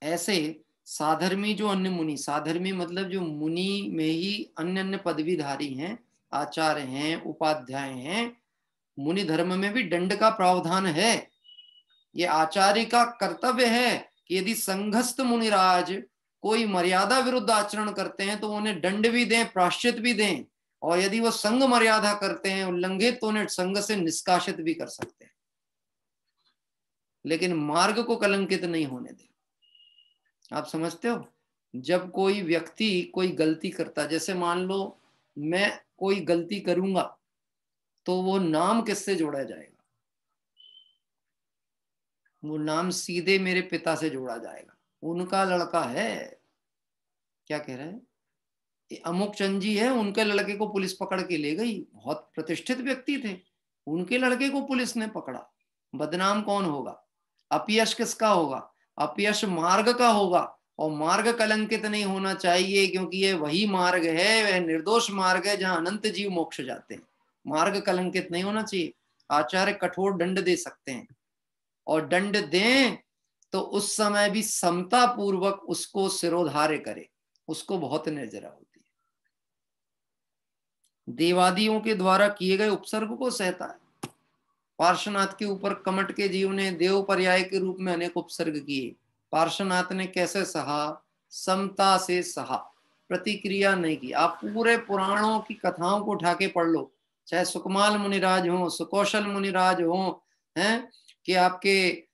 ऐसे साधर्मी जो अन्य मुनि, साधर्मी मतलब जो मुनि में ही अन्य अन्य पदवीधारी हैं, आचार्य हैं, उपाध्याय हैं, मुनि धर्म में भी दंड का प्रावधान है। ये आचार्य का कर्तव्य है कि यदि संघस्थ मुनिराज कोई मर्यादा विरुद्ध आचरण करते हैं तो उन्हें दंड भी दें, प्रायश्चित भी दें, और यदि वो संघ मर्यादा करते हैं उल्लंघित, तो उन्हें संघ से निष्कासित भी कर सकते हैं, लेकिन मार्ग को कलंकित नहीं होने दें। आप समझते हो? जब कोई व्यक्ति कोई गलती करता, जैसे मान लो मैं कोई गलती करूंगा, तो वो नाम किससे जोड़ा जाएगा? वो नाम सीधे मेरे पिता से जोड़ा जाएगा, उनका लड़का है। क्या कह रहे हैं? ये अमुक चंद जी है, उनके लड़के को पुलिस पकड़ के ले गई, बहुत प्रतिष्ठित व्यक्ति थे, उनके लड़के को पुलिस ने पकड़ा, बदनाम कौन होगा? अपयश किसका होगा? अपयश मार्ग का होगा, और मार्ग कलंकित नहीं होना चाहिए, क्योंकि ये वही मार्ग है, वह निर्दोष मार्ग है जहां अनंत जीव मोक्ष जाते हैं। मार्ग कलंकित नहीं होना चाहिए। आचार्य कठोर दंड दे सकते हैं, और दंड दें तो उस समय भी समता पूर्वक उसको सिरोधार्य करे, उसको बहुत निर्जरा होती है। देवादियों के द्वारा किए गए उपसर्ग को सहता है। पार्श्वनाथ के ऊपर कमट के जीव ने देव पर्याय के रूप में अनेक उपसर्ग किए, पार्श्वनाथ ने कैसे सहा? समता से सहा, प्रतिक्रिया नहीं की। आप पूरे पुराणों की कथाओं को उठा के पढ़ लो, चाहे सुकमाल मुनिराज हो, सुकौशल मुनिराज हो, हैं कि आपके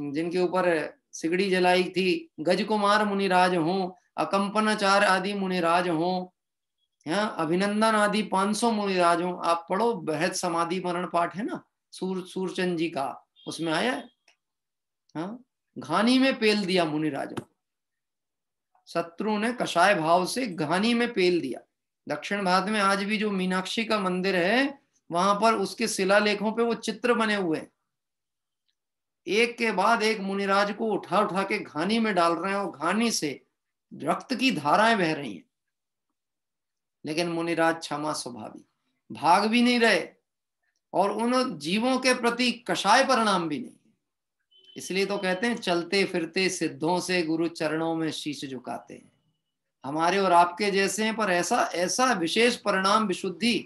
जिनके ऊपर सिगड़ी जलाई थी, गजकुमार मुनिराज हो, अकंपनाचार्य आदि मुनिराज हो, यहाँ अभिनंदन आदि 500 मुनिराज हो। आप पढ़ो, बृहद समाधि मरण पाठ है ना सूरचंद जी का, उसमें आया है। हाँ, घानी में पेल दिया मुनिराजों, शत्रु ने कषाय भाव से घानी में पेल दिया। दक्षिण भारत में आज भी जो मीनाक्षी का मंदिर है, वहां पर उसके शिलालेखों पे वो चित्र बने हुए हैं, एक के बाद एक मुनिराज को उठा उठा के घानी में डाल रहे हैं, और घानी से रक्त की धाराएं बह रही हैं, लेकिन मुनिराज क्षमा स्वभावी, भाग भी नहीं रहे, और उन जीवों के प्रति कषाय परिणाम भी नहीं। इसलिए तो कहते हैं चलते फिरते सिद्धों से गुरु चरणों में शीश झुकाते हैं। हमारे और आपके जैसे हैं, पर ऐसा ऐसा विशेष परिणाम, विशुद्धि।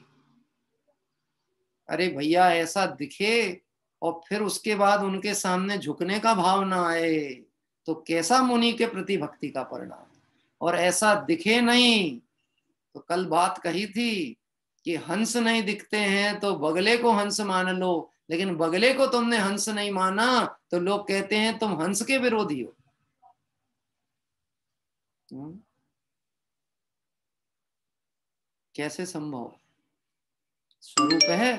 अरे भैया, ऐसा दिखे और फिर उसके बाद उनके सामने झुकने का भाव ना आए, तो कैसा मुनि के प्रति भक्ति का परिणाम। और ऐसा दिखे नहीं, तो कल बात कही थी कि हंस नहीं दिखते हैं तो बगले को हंस मान लो, लेकिन बगले को तुमने हंस नहीं माना तो लोग कहते हैं तुम हंस के विरोधी हो। कैसे संभव? स्वरूप है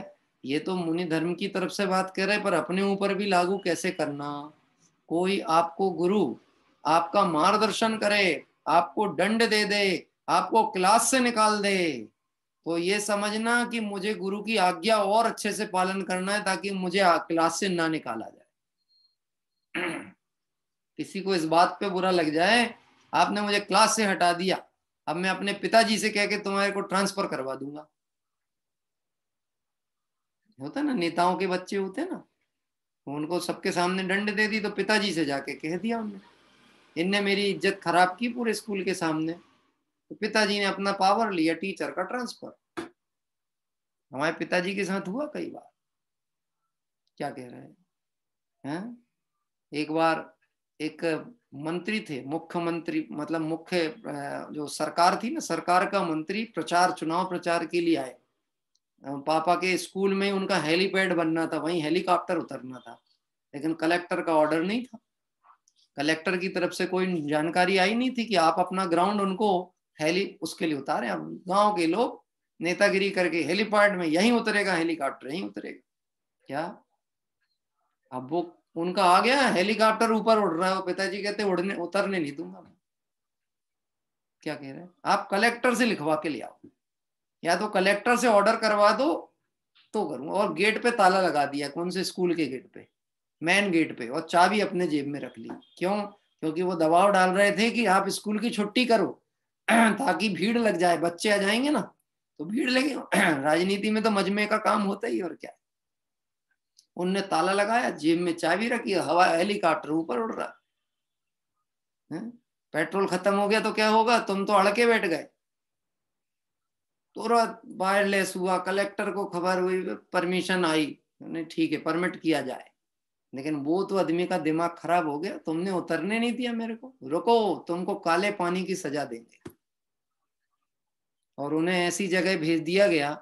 ये तो मुनि धर्म की तरफ से बात कर रहे हैं, पर अपने ऊपर भी लागू कैसे करना। कोई आपको गुरु आपका मार्गदर्शन करे, आपको दंड दे दे, आपको क्लास से निकाल दे, तो ये समझना कि मुझे गुरु की आज्ञा और अच्छे से पालन करना है ताकि मुझे क्लास से ना निकाला जाए। किसी को इस बात पे बुरा लग जाए, आपने मुझे क्लास से हटा दिया, अब मैं अपने पिताजी से कह के तुम्हारे को ट्रांसफर करवा दूंगा। होता ना, नेताओं के बच्चे होते ना, उनको सबके सामने दंड दे दी तो पिताजी से जाके कह दिया उन्होंने, इनने मेरी इज्जत खराब की पूरे स्कूल के सामने, तो पिताजी ने अपना पावर लिया, टीचर का ट्रांसफर। हमारे पिताजी के साथ हुआ कई बार। क्या कह रहे हैं? एक बार एक मंत्री थे, मुख्यमंत्री, मतलब मुख्य जो सरकार थी ना, सरकार का मंत्री प्रचार, चुनाव प्रचार के लिए आए। पापा के स्कूल में उनका हेलीपैड बनना था, वहीं हेलीकॉप्टर उतरना था, लेकिन कलेक्टर का ऑर्डर नहीं था। कलेक्टर की तरफ से कोई जानकारी आई नहीं थी कि आप अपना ग्राउंड उनको हेली उसके लिए उतारे। अब गांव के लोग नेतागिरी करके हेलीपैड में यहीं उतरेगा हेलीकॉप्टर, यहीं उतरेगा क्या। अब वो उनका आ गया, हेलीकॉप्टर ऊपर उड़ रहा है, पिताजी कहते उड़ने उतरने नहीं दूंगा मैं। क्या कह रहे हैं? आप कलेक्टर से लिखवा के ले आओ, या तो कलेक्टर से ऑर्डर करवा दो तो करूंगा। और गेट पे ताला लगा दिया, कौन से स्कूल के गेट पे, मेन गेट पे, और चाबी अपने जेब में रख ली। क्यों? क्योंकि वो दबाव डाल रहे थे कि आप स्कूल की छुट्टी करो ताकि भीड़ लग जाए, बच्चे आ जाएंगे ना तो भीड़ लगे। राजनीति में तो मजमे का काम होता ही, और क्या। उनने ताला लगाया, जेब में चाबी रखी, हवा हेलीकॉप्टर ऊपर उड़ रहा है। पेट्रोल खत्म हो गया तो क्या होगा, तुम तो अड़के बैठ गए। तुरंत वायरलेस हुआ, कलेक्टर को खबर हुई, परमिशन आई, ठीक है परमिट किया जाए। लेकिन वो तो आदमी का दिमाग खराब हो गया, तुमने उतरने नहीं दिया मेरे को, रुको तुमको काले पानी की सजा देंगे। और उन्हें ऐसी जगह भेज दिया गया,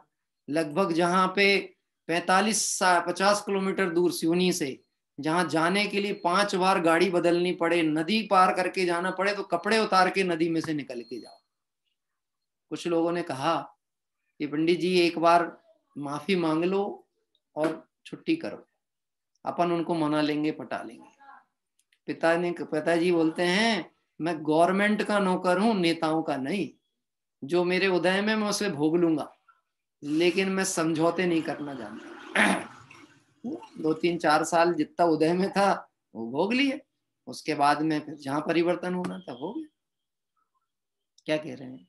लगभग जहां पे 45-50 किलोमीटर दूर सिवनी से, जहां जाने के लिए 5 बार गाड़ी बदलनी पड़े, नदी पार करके जाना पड़े, तो कपड़े उतार के नदी में से निकल के जाओ। कुछ लोगों ने कहा कि पंडित जी एक बार माफी मांग लो और छुट्टी करो, अपन उनको मना लेंगे, पटा लेंगे। पिताजी बोलते हैं मैं गवर्नमेंट का नौकर हूं, नेताओं का नहीं। जो मेरे उदय में मैं उसे भोग लूंगा, लेकिन मैं समझौते नहीं करना जानता। 2-3-4 साल जितना उदय में था वो भोग लिए, उसके बाद में फिर जहां परिवर्तन होना था हो गया। क्या कह रहे हैं?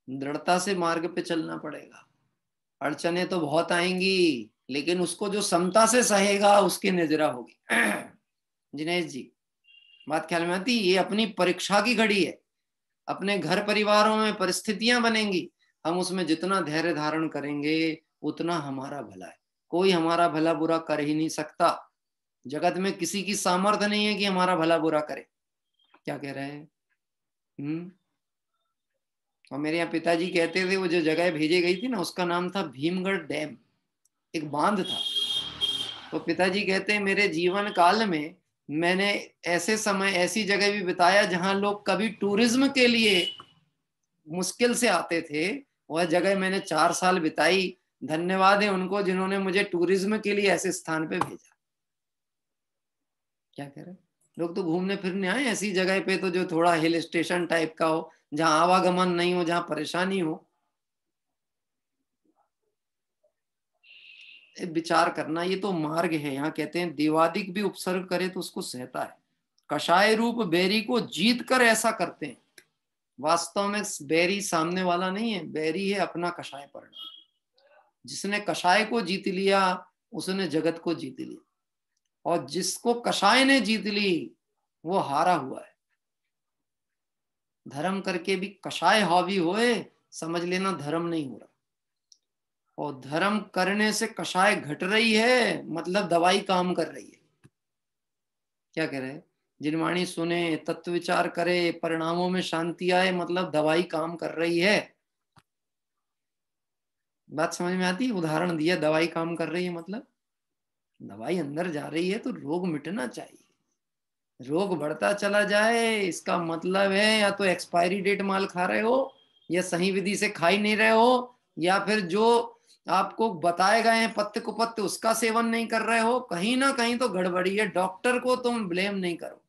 दृढ़ता से मार्ग पे चलना पड़ेगा। अड़चने तो बहुत आएंगी, लेकिन उसको जो समता से सहेगा उसकी निजरा होगी। जिनेश जी, बात ख्याल में आती? ये अपनी परीक्षा की घड़ी है। अपने घर परिवारों में परिस्थितियां बनेंगी, हम उसमें जितना धैर्य धारण करेंगे उतना हमारा भला है। कोई हमारा भला बुरा कर ही नहीं सकता। जगत में किसी की सामर्थ्य नहीं है कि हमारा भला बुरा करे। क्या कह रहे हैं? और मेरे यहाँ पिताजी कहते थे, वो जो जगह भेजी गई थी ना, उसका नाम था भीमगढ़ डैम, एक बांध था। तो पिताजी कहते हैं मेरे जीवन काल में मैंने ऐसे समय ऐसी जगह भी बिताया जहां लोग कभी टूरिज्म के लिए मुश्किल से आते थे, वह जगह मैंने 4 साल बिताई। धन्यवाद है उनको जिन्होंने मुझे टूरिज्म के लिए ऐसे स्थान पे भेजा। क्या कह रहे हैं? लोग तो घूमने फिरने आए ऐसी जगह पे, तो जो थोड़ा हिल स्टेशन टाइप का हो, जहां आवागमन नहीं हो, जहां परेशानी हो। विचार करना, ये तो मार्ग है। यहाँ कहते हैं देवादिक भी उपसर्ग करे तो उसको सहता है। कषाय रूप बैरी को जीत कर ऐसा करते हैं। वास्तव में बैरी सामने वाला नहीं है, बैरी है अपना कषाय परिणाम। जिसने कषाय को जीत लिया उसने जगत को जीत लिया, और जिसको कषाय ने जीत ली वो हारा हुआ है। धर्म करके भी कषाय हावी होए, समझ लेना धर्म नहीं हो रहा। और धर्म करने से कषाय घट रही है, मतलब दवाई काम कर रही है। क्या कह रहे हैं? जिनवाणी सुने, तत्व विचार करे, परिणामों में शांति आए, मतलब दवाई काम कर रही है। बात समझ में आती? उदाहरण दिया, दवाई काम कर रही है मतलब दवाई अंदर जा रही है तो रोग मिटना चाहिए। रोग बढ़ता चला जाए इसका मतलब है या तो एक्सपायरी डेट माल खा रहे हो, या सही विधि से खा ही नहीं रहे हो, या फिर जो आपको बताए गए हैं पत्ते कुपत्ते, उसका सेवन नहीं कर रहे हो, कहीं ना कहीं तो गड़बड़ी है। डॉक्टर को तुम ब्लेम नहीं करो।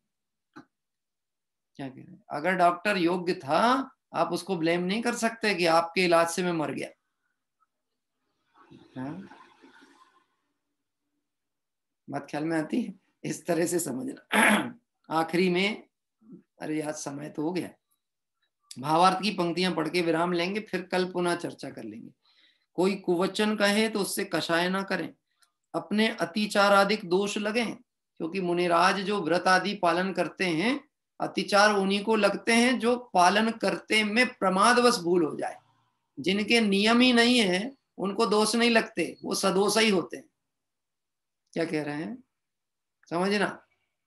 क्या कह रहे हैं? अगर डॉक्टर योग्य था, आप उसको ब्लेम नहीं कर सकते कि आपके इलाज से मैं मर गया। हाँ? बात ख्याल में आती है? इस तरह से समझना। आखिरी में, अरे आज समय तो हो गया, भावार्थ की पंक्तियां पढ़ के विराम लेंगे, फिर कल पुनः चर्चा कर लेंगे। कोई कुवचन कहे तो उससे कषाय ना करें, अपने अतिचाराधिक दोष लगे, क्योंकि मुनिराज जो व्रत आदि पालन करते हैं, अतिचार उन्हीं को लगते हैं जो पालन करते में प्रमादवश भूल हो जाए। जिनके नियम ही नहीं है उनको दोष नहीं लगते, वो सदोष ही होते हैं। क्या कह रहे हैं? समझना,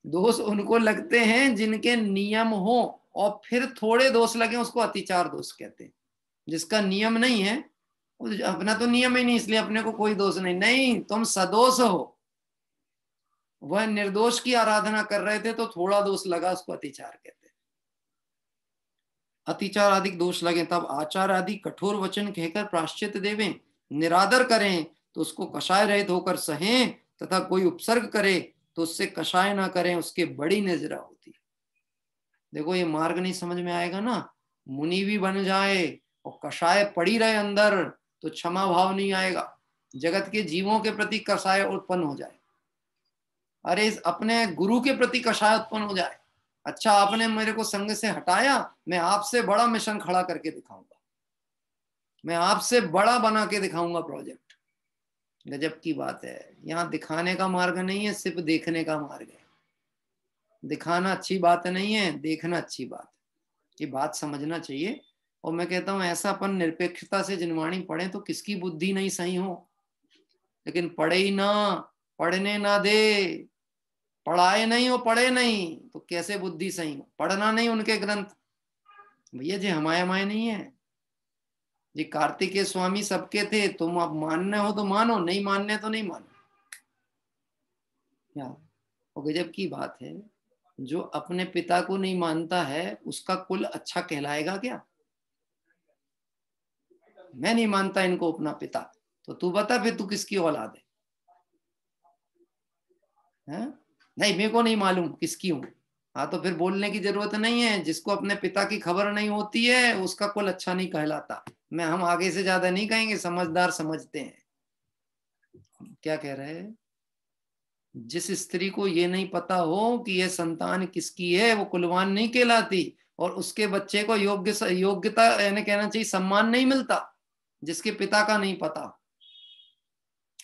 दोष उनको लगते हैं जिनके नियम हो, और फिर थोड़े दोष लगे उसको अतिचार दोष कहते हैं। जिसका नियम नहीं है, अपना तो नियम ही नहीं, इसलिए अपने को कोई दोष नहीं। नहीं, तुम सदोष हो। वह निर्दोष की आराधना कर रहे थे तो थोड़ा दोष लगा, उसको अतिचार कहते हैं। अतिचार आदि दोष लगे तब आचार आदि कठोर वचन कहकर प्राश्चित देवें, निरादर करें तो उसको कषाय रहित होकर सहें, तथा कोई उपसर्ग करे तो उससे कषाय ना करें, उसके बड़ी नजरा होती है। देखो ये मार्ग नहीं समझ में आएगा ना, मुनि भी बन जाए और कषाय पड़ी रहे अंदर, तो क्षमा भाव नहीं आएगा। जगत के जीवों के प्रति कषाय उत्पन्न हो जाए, अरे अपने गुरु के प्रति कषाय उत्पन्न हो जाए। अच्छा, आपने मेरे को संग से हटाया, मैं आपसे बड़ा मिशन खड़ा करके दिखाऊंगा, मैं आपसे बड़ा बना के दिखाऊंगा प्रोजेक्ट। गजब की बात है। यहाँ दिखाने का मार्ग नहीं है, सिर्फ देखने का मार्ग है। दिखाना अच्छी बात नहीं है, देखना अच्छी बात है। ये बात समझना चाहिए। और मैं कहता हूं ऐसा अपन निरपेक्षता से जिनवाणी पढ़े तो किसकी बुद्धि नहीं सही हो, लेकिन पढ़े ही ना, पढ़ने ना दे, पढ़ाए नहीं हो, पढ़े नहीं तो कैसे बुद्धि सही हो। पढ़ना नहीं उनके ग्रंथ, भैया जी हमारे हमारे नहीं है जी। कार्तिकेय स्वामी सबके थे, तुम अब मानने हो तो मानो, नहीं मानने तो नहीं मानो। क्या और गजब की बात है, जो अपने पिता को नहीं मानता है उसका कुल अच्छा कहलाएगा क्या? मैं नहीं मानता इनको अपना पिता, तो तू बता फिर तू किसकी औलाद है? नहीं, मेरे को नहीं मालूम किसकी हूं। हाँ, तो फिर बोलने की जरूरत नहीं है। जिसको अपने पिता की खबर नहीं होती है उसका कुल अच्छा नहीं कहलाता। मैं हम आगे से ज्यादा नहीं कहेंगे, समझदार समझते हैं। क्या कह रहे हैं? जिस स्त्री को ये नहीं पता हो कि ये संतान किसकी है, वो कुलवान नहीं कहलाती, और उसके बच्चे को योग्यता यानी कहना चाहिए सम्मान नहीं मिलता, जिसके पिता का नहीं पता।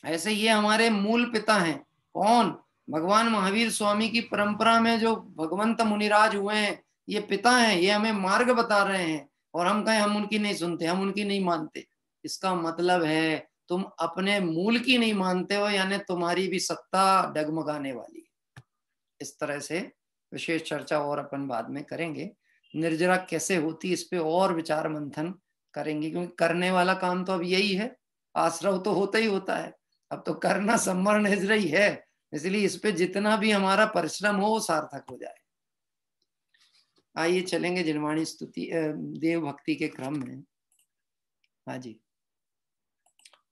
ऐसे ये हमारे मूल पिता हैं। कौन? भगवान महावीर स्वामी की परंपरा में जो भगवंत मुनिराज हुए हैं, ये पिता हैं, ये हमें मार्ग बता रहे हैं। और हम कहें हम उनकी नहीं सुनते, हम उनकी नहीं मानते, इसका मतलब है तुम अपने मूल की नहीं मानते हो, यानी तुम्हारी भी सत्ता डगमगाने वाली है। इस तरह से विशेष चर्चा और अपन बाद में करेंगे। निर्जरा कैसे होती इस पे और विचार मंथन करेंगे, क्योंकि करने वाला काम तो अब यही है। आश्रव तो होता ही होता है, अब तो करना सम्मर निर्जरा ही है। इसलिए इस पे जितना भी हमारा परिश्रम हो वो सार्थक हो जाए। आइए चलेंगे जिनवाणी स्तुति देव भक्ति के क्रम में। हाँ जी,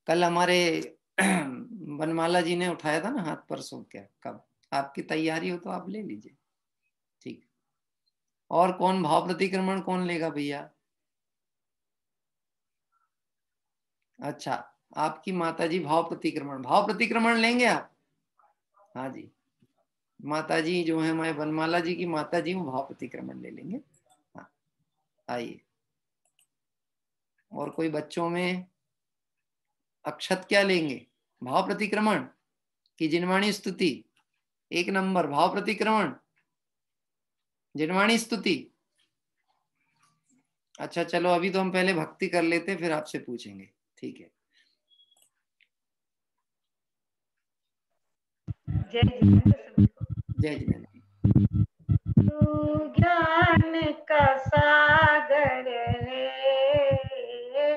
कल हमारे बनमाला जी ने उठाया था ना हाथ, परसों क्या कब? आपकी तैयारी हो तो आप ले लीजिए, ठीक। और कौन भाव प्रतिक्रमण कौन लेगा भैया? अच्छा, आपकी माता जी भाव प्रतिक्रमण लेंगे आप? हाँ जी, माता जी जो है हमारे बनमाला जी की माता जी, वो भाव प्रतिक्रमण ले लेंगे। हाँ, आइए। और कोई बच्चों में अक्षत क्या लेंगे? भाव प्रतिक्रमण की जिनवाणी स्तुति? एक नंबर भाव प्रतिक्रमण, जिनवाणी स्तुति। अच्छा चलो, अभी तो हम पहले भक्ति कर लेते फिर आपसे पूछेंगे, ठीक है? जय जिनेन्द्र। जय जिनेन्द्र। तू ज्ञान का सागर है,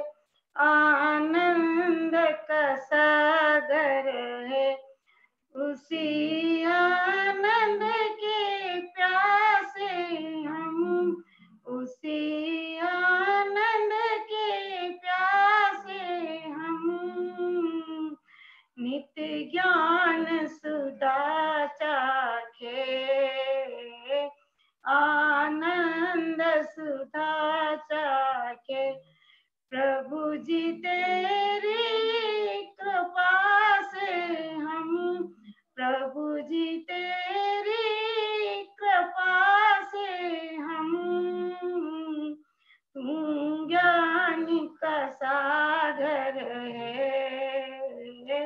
आनंद का सागर है, उसी आनंद के प्यासे हम, उसी आनंद के प्यासे हम। जी तेरी कृपा से हम, प्रभु जी तेरी कृपा से हम, तू ज्ञान का सागर है,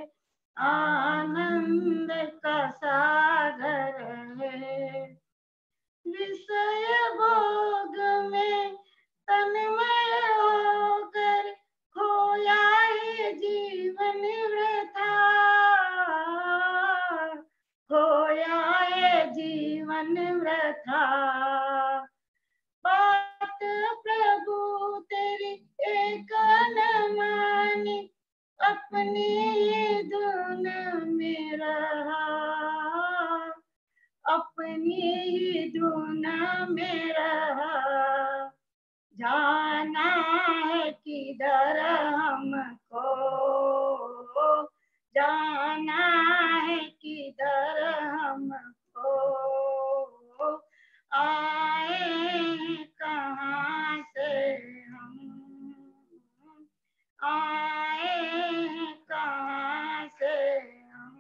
आनंद का सागर है। विषय भोग में तन्मय होकर खोया है जीवन वृथा, खोया है जीवन वृथा। बात प्रभु तेरी एक न मानी, अपनी ही धुन में रहा, अपनी ही धुन में रहा। जाना है किधर हमको, जाना है किधर हमको, आए हैं कहाँ से हम, आए हैं कहाँ से हम।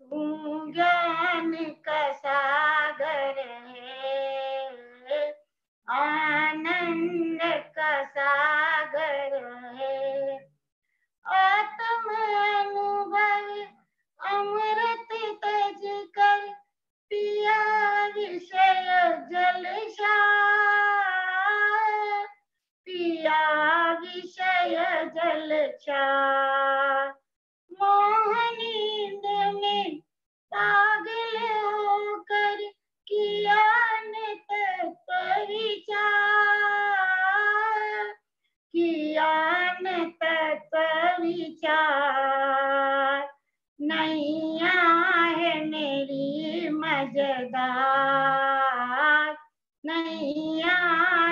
तू ज्ञान का सागर है, आनंद का सागर है। आत्म अनुभव अमृत तज कर पिया विषय जल पिया विषय जल मोहनींद में पागल होकर किया नित परिचार, किया नित विचार। नैया है मेरी मजेदार, नैया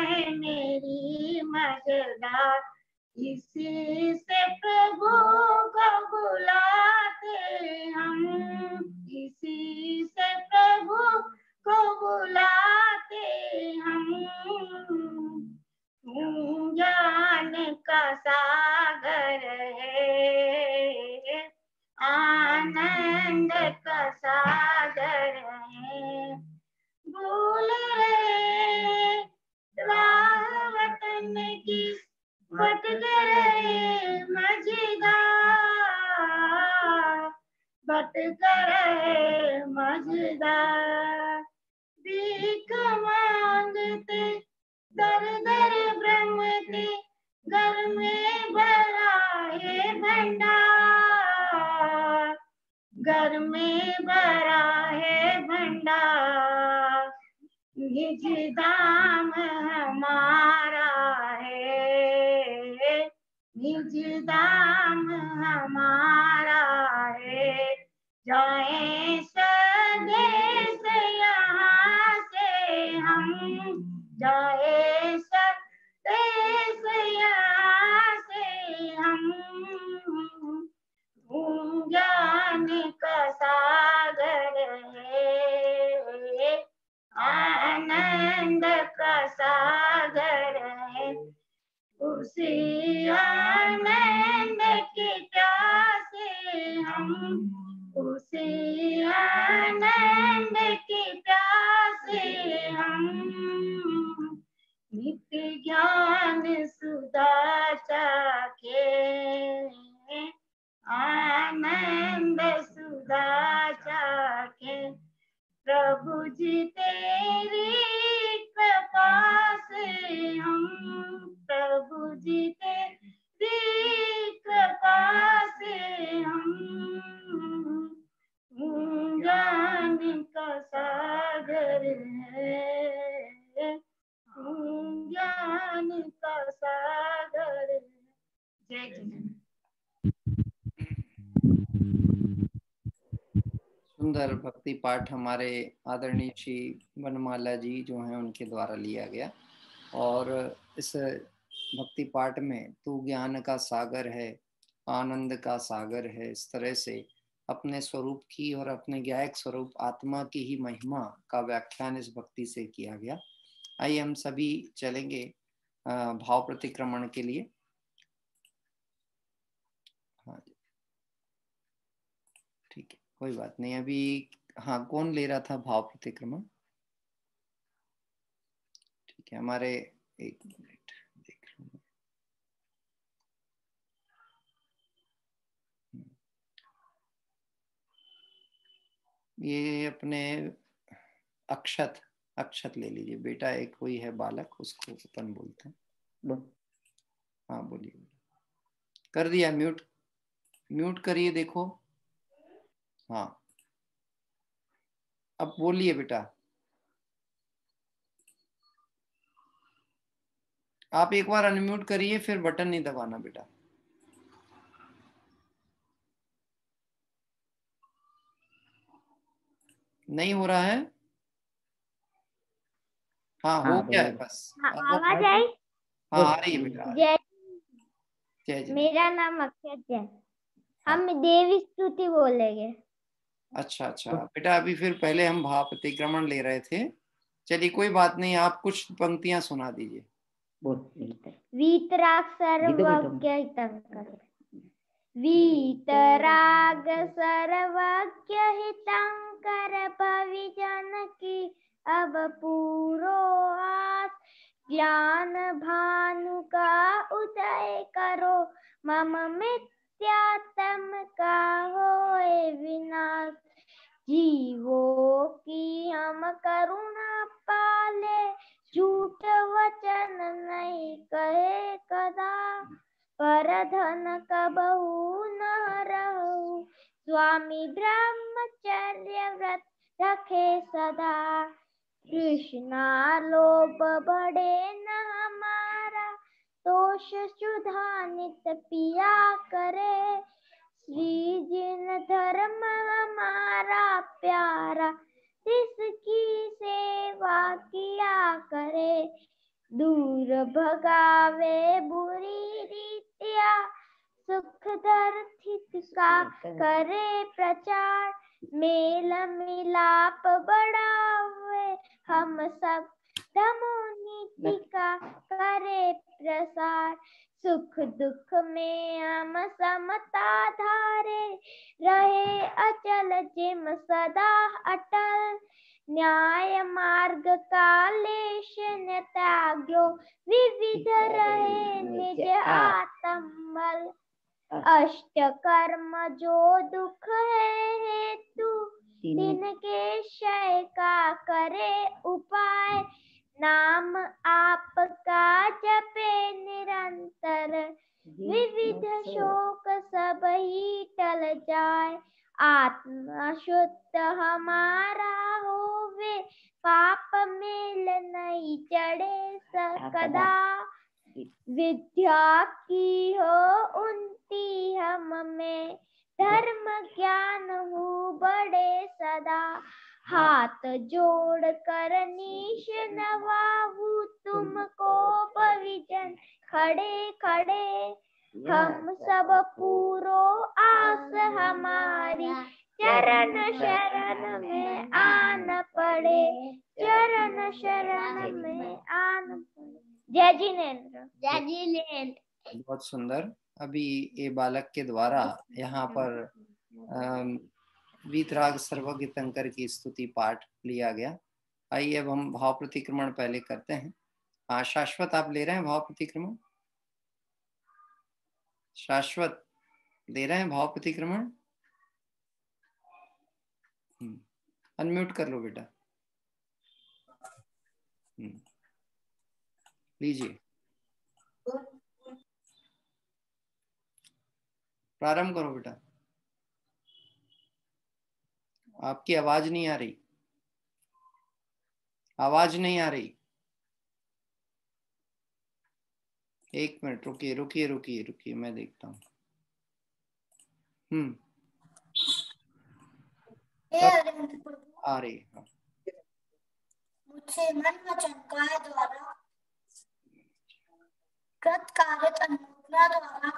है मेरी मजेदार। इसी से प्रभु को बुलाते हम, इसी से प्रभु को बुलाते हम। ज्ञान का सागर है, आनंद का सागर है। भूल रहे राह वतन की, भटक रहे मझधार, भटक रहे मझधार। भीख मांगते दर दर भ्रमते, घर में भरा है भंडार, घर में भरा है भंडार। निज धाम हमारा है, निज धाम हमारा है। जाए स्वदेश यहाँ से हम, जाए स्वदेश यहाँ से हम। ज्ञान का सागर है, आनंद का सागर है। उसी आनंद के प्यासे हम, उसी आनंद के प्यासे हम। नित्य ज्ञान सुधा चाखे, आनंद सुधा चाखे। प्रभु जी तेरी कृपा से हम, प्रभु जी तेरी कृपा से हम। ज्ञान का सागर है, ज्ञान का सागर है। जय जय। सुंदर भक्ति पाठ हमारे आदरणीय श्री वनमाला जी जो हैं उनके द्वारा लिया गया। और इस भक्ति पाठ में तू ज्ञान का सागर है, आनंद का सागर है, इस तरह से अपने स्वरूप की और अपने ज्ञायक स्वरूप आत्मा की ही महिमा का व्याख्यान इस भक्ति से किया गया। आइए हम सभी चलेंगे भाव प्रतिक्रमण के लिए। कोई बात नहीं। अभी हाँ, कौन ले रहा था भाव प्रतिक्रमण? ठीक है, हमारे एक मिनट देख लूँ। ये अपने अक्षत अक्षत ले लीजिए बेटा, एक कोई है बालक, उसको अपन बोलते हैं। हाँ बोलिए। कर दिया म्यूट? म्यूट करिए, देखो। हाँ, अब बोलिए बेटा। आप एक बार अनम्यूट करिए, फिर बटन नहीं दबाना बेटा। नहीं हो रहा है? हाँ, हो गया है बस। आवाज आई? हाँ, आ रही है बेटा, आ रही है। जय जय। मेरा नाम अक्षत है। हम देवी स्तुति बोलेंगे। अच्छा अच्छा बेटा, अभी फिर पहले हम भाव प्रतिक्रमण ले रहे थे। चलिए कोई बात नहीं, आप कुछ पंक्तियां सुना दीजिए। वीतराग सर्वज्ञ हितंकर, वीतराग सर्वज्ञ हितंकर, भविजन की अब पूरो आस, ज्ञान भानु का उदय करो, मम मिथ्यात्म का होए विनाश, जीवों की हम करुणा पाले, झूठ वचन नहीं कहे कदा, पर धन कबहू न रहू, स्वामी ब्रह्मचर्य व्रत रखे सदा, कृष्णा लोभ बढ़े न हमारा, दोष सुधा नित पिया करे, श्री जिन धर्म हमारा प्यारा, जिसकी सेवा किया करे, दूर भगावे बुरी रीतिया, सुख दर्थित का करे प्रचार, मेल मिलाप बढ़ावे हम सब, धमो नीति का करे प्रसार, सुख दुख में हम समता धारे, रहे अचल जिम सदा अटल, न्याय मार्ग का लेश न त्याग्यो, विविध रहे निज आत्मबल, अष्ट कर्म जो दुख है हेतु, तिनके क्षय का करे उपाय, नाम आपका जपे निरंतर, विविध शोक सब ही टल जाए, आत्मा शुद्ध हमारा होवे, पाप मेल नहीं चढ़े सकदा, विद्या की हो उन्नति हम में, धर्म ज्ञान हो बढ़े सदा, हाथ जोड़ कर नीश नवाहू तुमको भविजन खड़े खड़े, हम सब पूरो आस हमारी, चरण शरण में आन पड़े, चरण शरण में आन पड़े। जय जिनेन्द्र। जय जिनेन्द्र। बहुत सुंदर। अभी ये बालक के द्वारा यहाँ पर वीतराग सर्वज्ञ हितंकर की स्तुति पाठ लिया गया। आइए अब हम भाव प्रतिक्रमण पहले करते हैं। हाँ शाश्वत, आप ले रहे हैं भाव प्रतिक्रमण? शाश्वत ले रहे हैं भाव प्रतिक्रमण? अनम्यूट कर लो बेटा। लीजिए, प्रारंभ करो बेटा। आपकी आवाज नहीं आ रही, आवाज नहीं आ रही। एक मिनट रुकिए रुकिए रुकिए रुकिए, मैं देखता हूँ। आ रही है। मुझसे मन वचनकाय द्वारा कृत कार्य अनुमोदना द्वारा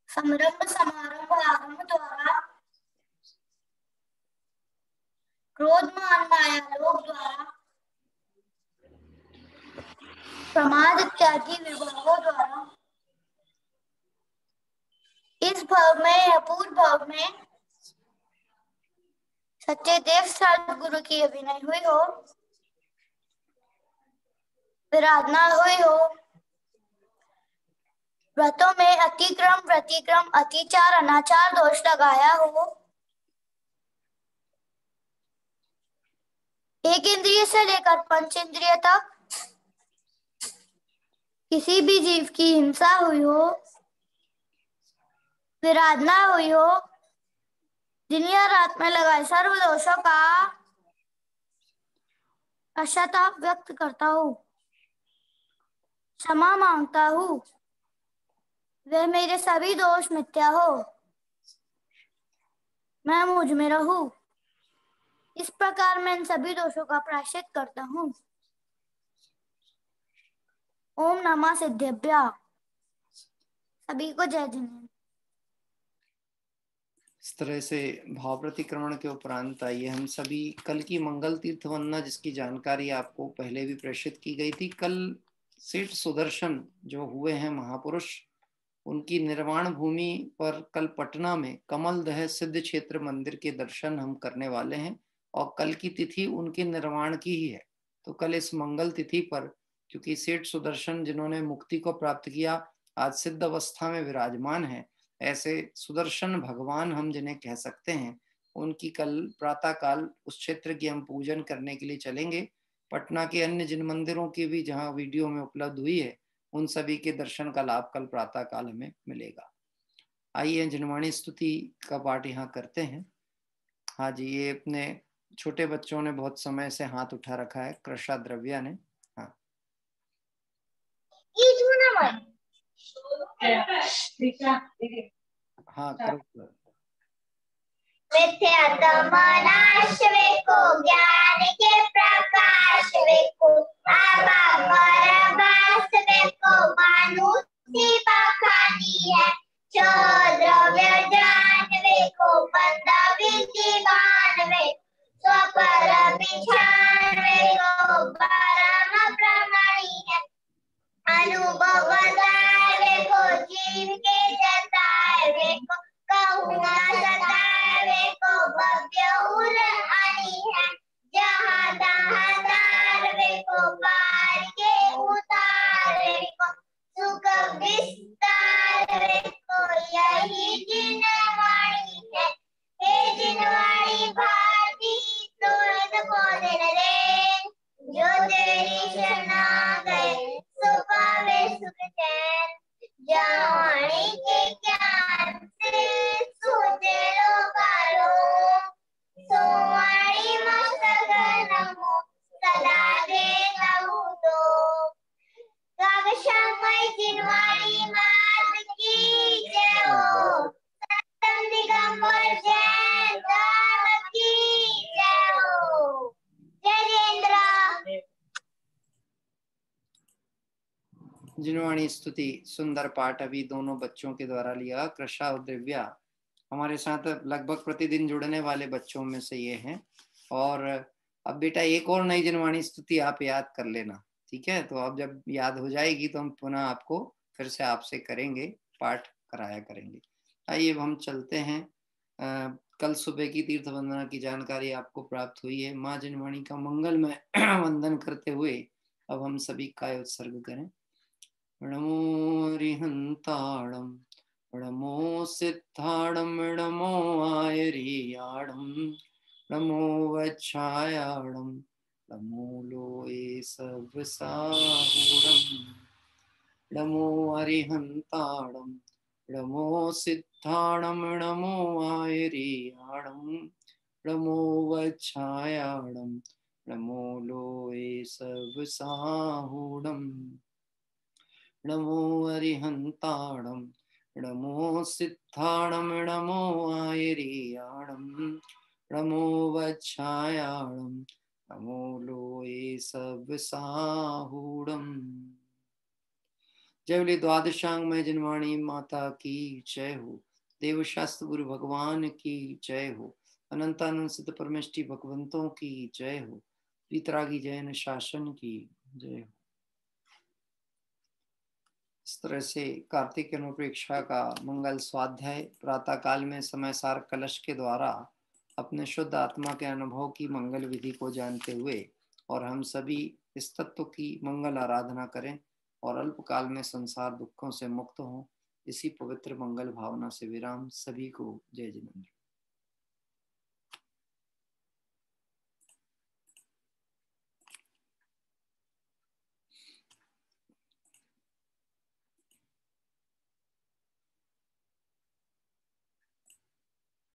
समारंभ आरंभ द्वारा क्रोध मान माया लोभ द्वारा प्रमाद इत्यादि विभागों द्वारा इस भव में अपूर्व भव में सच्चे देव सदगुरु की अभिनय हुई हो, विराधना हुई हो, व्रतों में अतिक्रम प्रतिक्रम अतिचार अनाचार दोष लगाया हो, एक इंद्रिय से लेकर पंच इंद्रिय तक किसी भी जीव की हिंसा हुई हो, विराधना हुई हो, दिन या रात में लगाए सर्व दोषों का पश्चाताप व्यक्त करता हूँ, क्षमा मांगता हूँ, वे मेरे सभी दोष मिथ्या हो, मैं मुझ में रहूं। इस प्रकार मैं इन सभी दोषों का प्रायश्चित करता हूँ। ओम नमः सिद्धेभ्यः। सभी को जय जिनेन्द्र। इस तरह से भाव प्रतिक्रमण के उपरांत आइए हम सभी कल की मंगल तीर्थ वंदना, जिसकी जानकारी आपको पहले भी प्रेषित की गई थी। कल सेठ सुदर्शन जो हुए हैं महापुरुष, उनकी निर्वाण भूमि पर कल पटना में कमल दह सिद्ध क्षेत्र मंदिर के दर्शन हम करने वाले हैं, और कल की तिथि उनके निर्वाण की ही है। तो कल इस मंगल तिथि पर, क्योंकि सेठ सुदर्शन जिन्होंने मुक्ति को प्राप्त किया आज सिद्ध अवस्था में विराजमान है, ऐसे सुदर्शन भगवान हम जिन्हें कह सकते हैं, उनकी कल प्रातः काल उस क्षेत्र की हम पूजन करने के लिए चलेंगे। पटना के अन्य जिन मंदिरों की भी जहाँ वीडियो में उपलब्ध हुई है, उन सभी के दर्शन का लाभ कल प्रातः काल हमें मिलेगा। आइए जिनवाणी स्तुति का पाठ यहाँ करते हैं। हाँ जी, ये अपने छोटे बच्चों ने बहुत समय से हाथ उठा रखा है, कृषा द्रव्या ने। हाँ हाँ करो। विद्यातमनाश वेको ज्ञान के प्रकाश वेको आभार भास वेको मानुषी बखानी है जो द्रव्य ज्ञान वेको बंदा विद्वान वे स्वपर विचार वेको परम प्रमाणी है अनुभव वेको जीव के जताए वेको कहूँगा सताए को भव्य उड़ानी है जहाँ तहाँ तारवे को पार के उतारे को सुख विस्तार को यही जिनवाणी है। हे जिनवाणी भारती तुरंत बोले रे जो तेरी शरणा गए सो पावे सुख चैन जाने के ज्ञान से सोचे लोकारो सोवाणी मस्तक नमो सदा देता हूँ तो कागशामय जिनवाणी मात की जय हो सतम दिगंबर जय दाम की जय हो जय जिनेन्द्र। जिनवाणी स्तुति सुंदर पाठ अभी दोनों बच्चों के द्वारा लिया। कृषा और दिव्या हमारे साथ लगभग प्रतिदिन जुड़ने वाले बच्चों में से ये हैं। और अब बेटा एक और नई जिनवाणी स्तुति आप याद कर लेना, ठीक है? तो अब जब याद हो जाएगी तो हम पुनः आपको फिर से आपसे करेंगे, पाठ कराया करेंगे। आइए अब हम चलते हैं। कल सुबह की तीर्थ वंदना की जानकारी आपको प्राप्त हुई है। माँ जिनवाणी का मंगलमय वंदन करते हुए अब हम सभी काय उत्सर्ग करें। नमो रिहंताणम नमो सिद्धाणम नमो आयरियाणम नमो वच्छायाणम नमो लोए सब साहुणम नमो अरिहंताणम नमो सिद्धाणम नमो आयरियाणम नमो वच्छायाणम नमो लोए सब साहुणम नमो अरिहंताणम नमो सिद्धाणम नमो आयरियाणम नमो वच्छायाणम नमो लोए सब साहुणम। जय बोले द्वादशांग में जिनवाणी माता की जय हो। देवशास्त्र गुरु भगवान की जय हो। अनंतानंद सिद्ध परमेष्टि भगवंतों की जय हो। पीतरागी जैन शासन की जय हो। इस तरह से कार्तिक अनुप्रेक्षा का मंगल स्वाध्याय प्रातः काल में समय सार कलश के द्वारा अपने शुद्ध आत्मा के अनुभव की मंगल विधि को जानते हुए और हम सभी इस तत्व की मंगल आराधना करें और अल्पकाल में संसार दुखों से मुक्त हों। इसी पवित्र मंगल भावना से विराम। सभी को जय जिनेंद्र।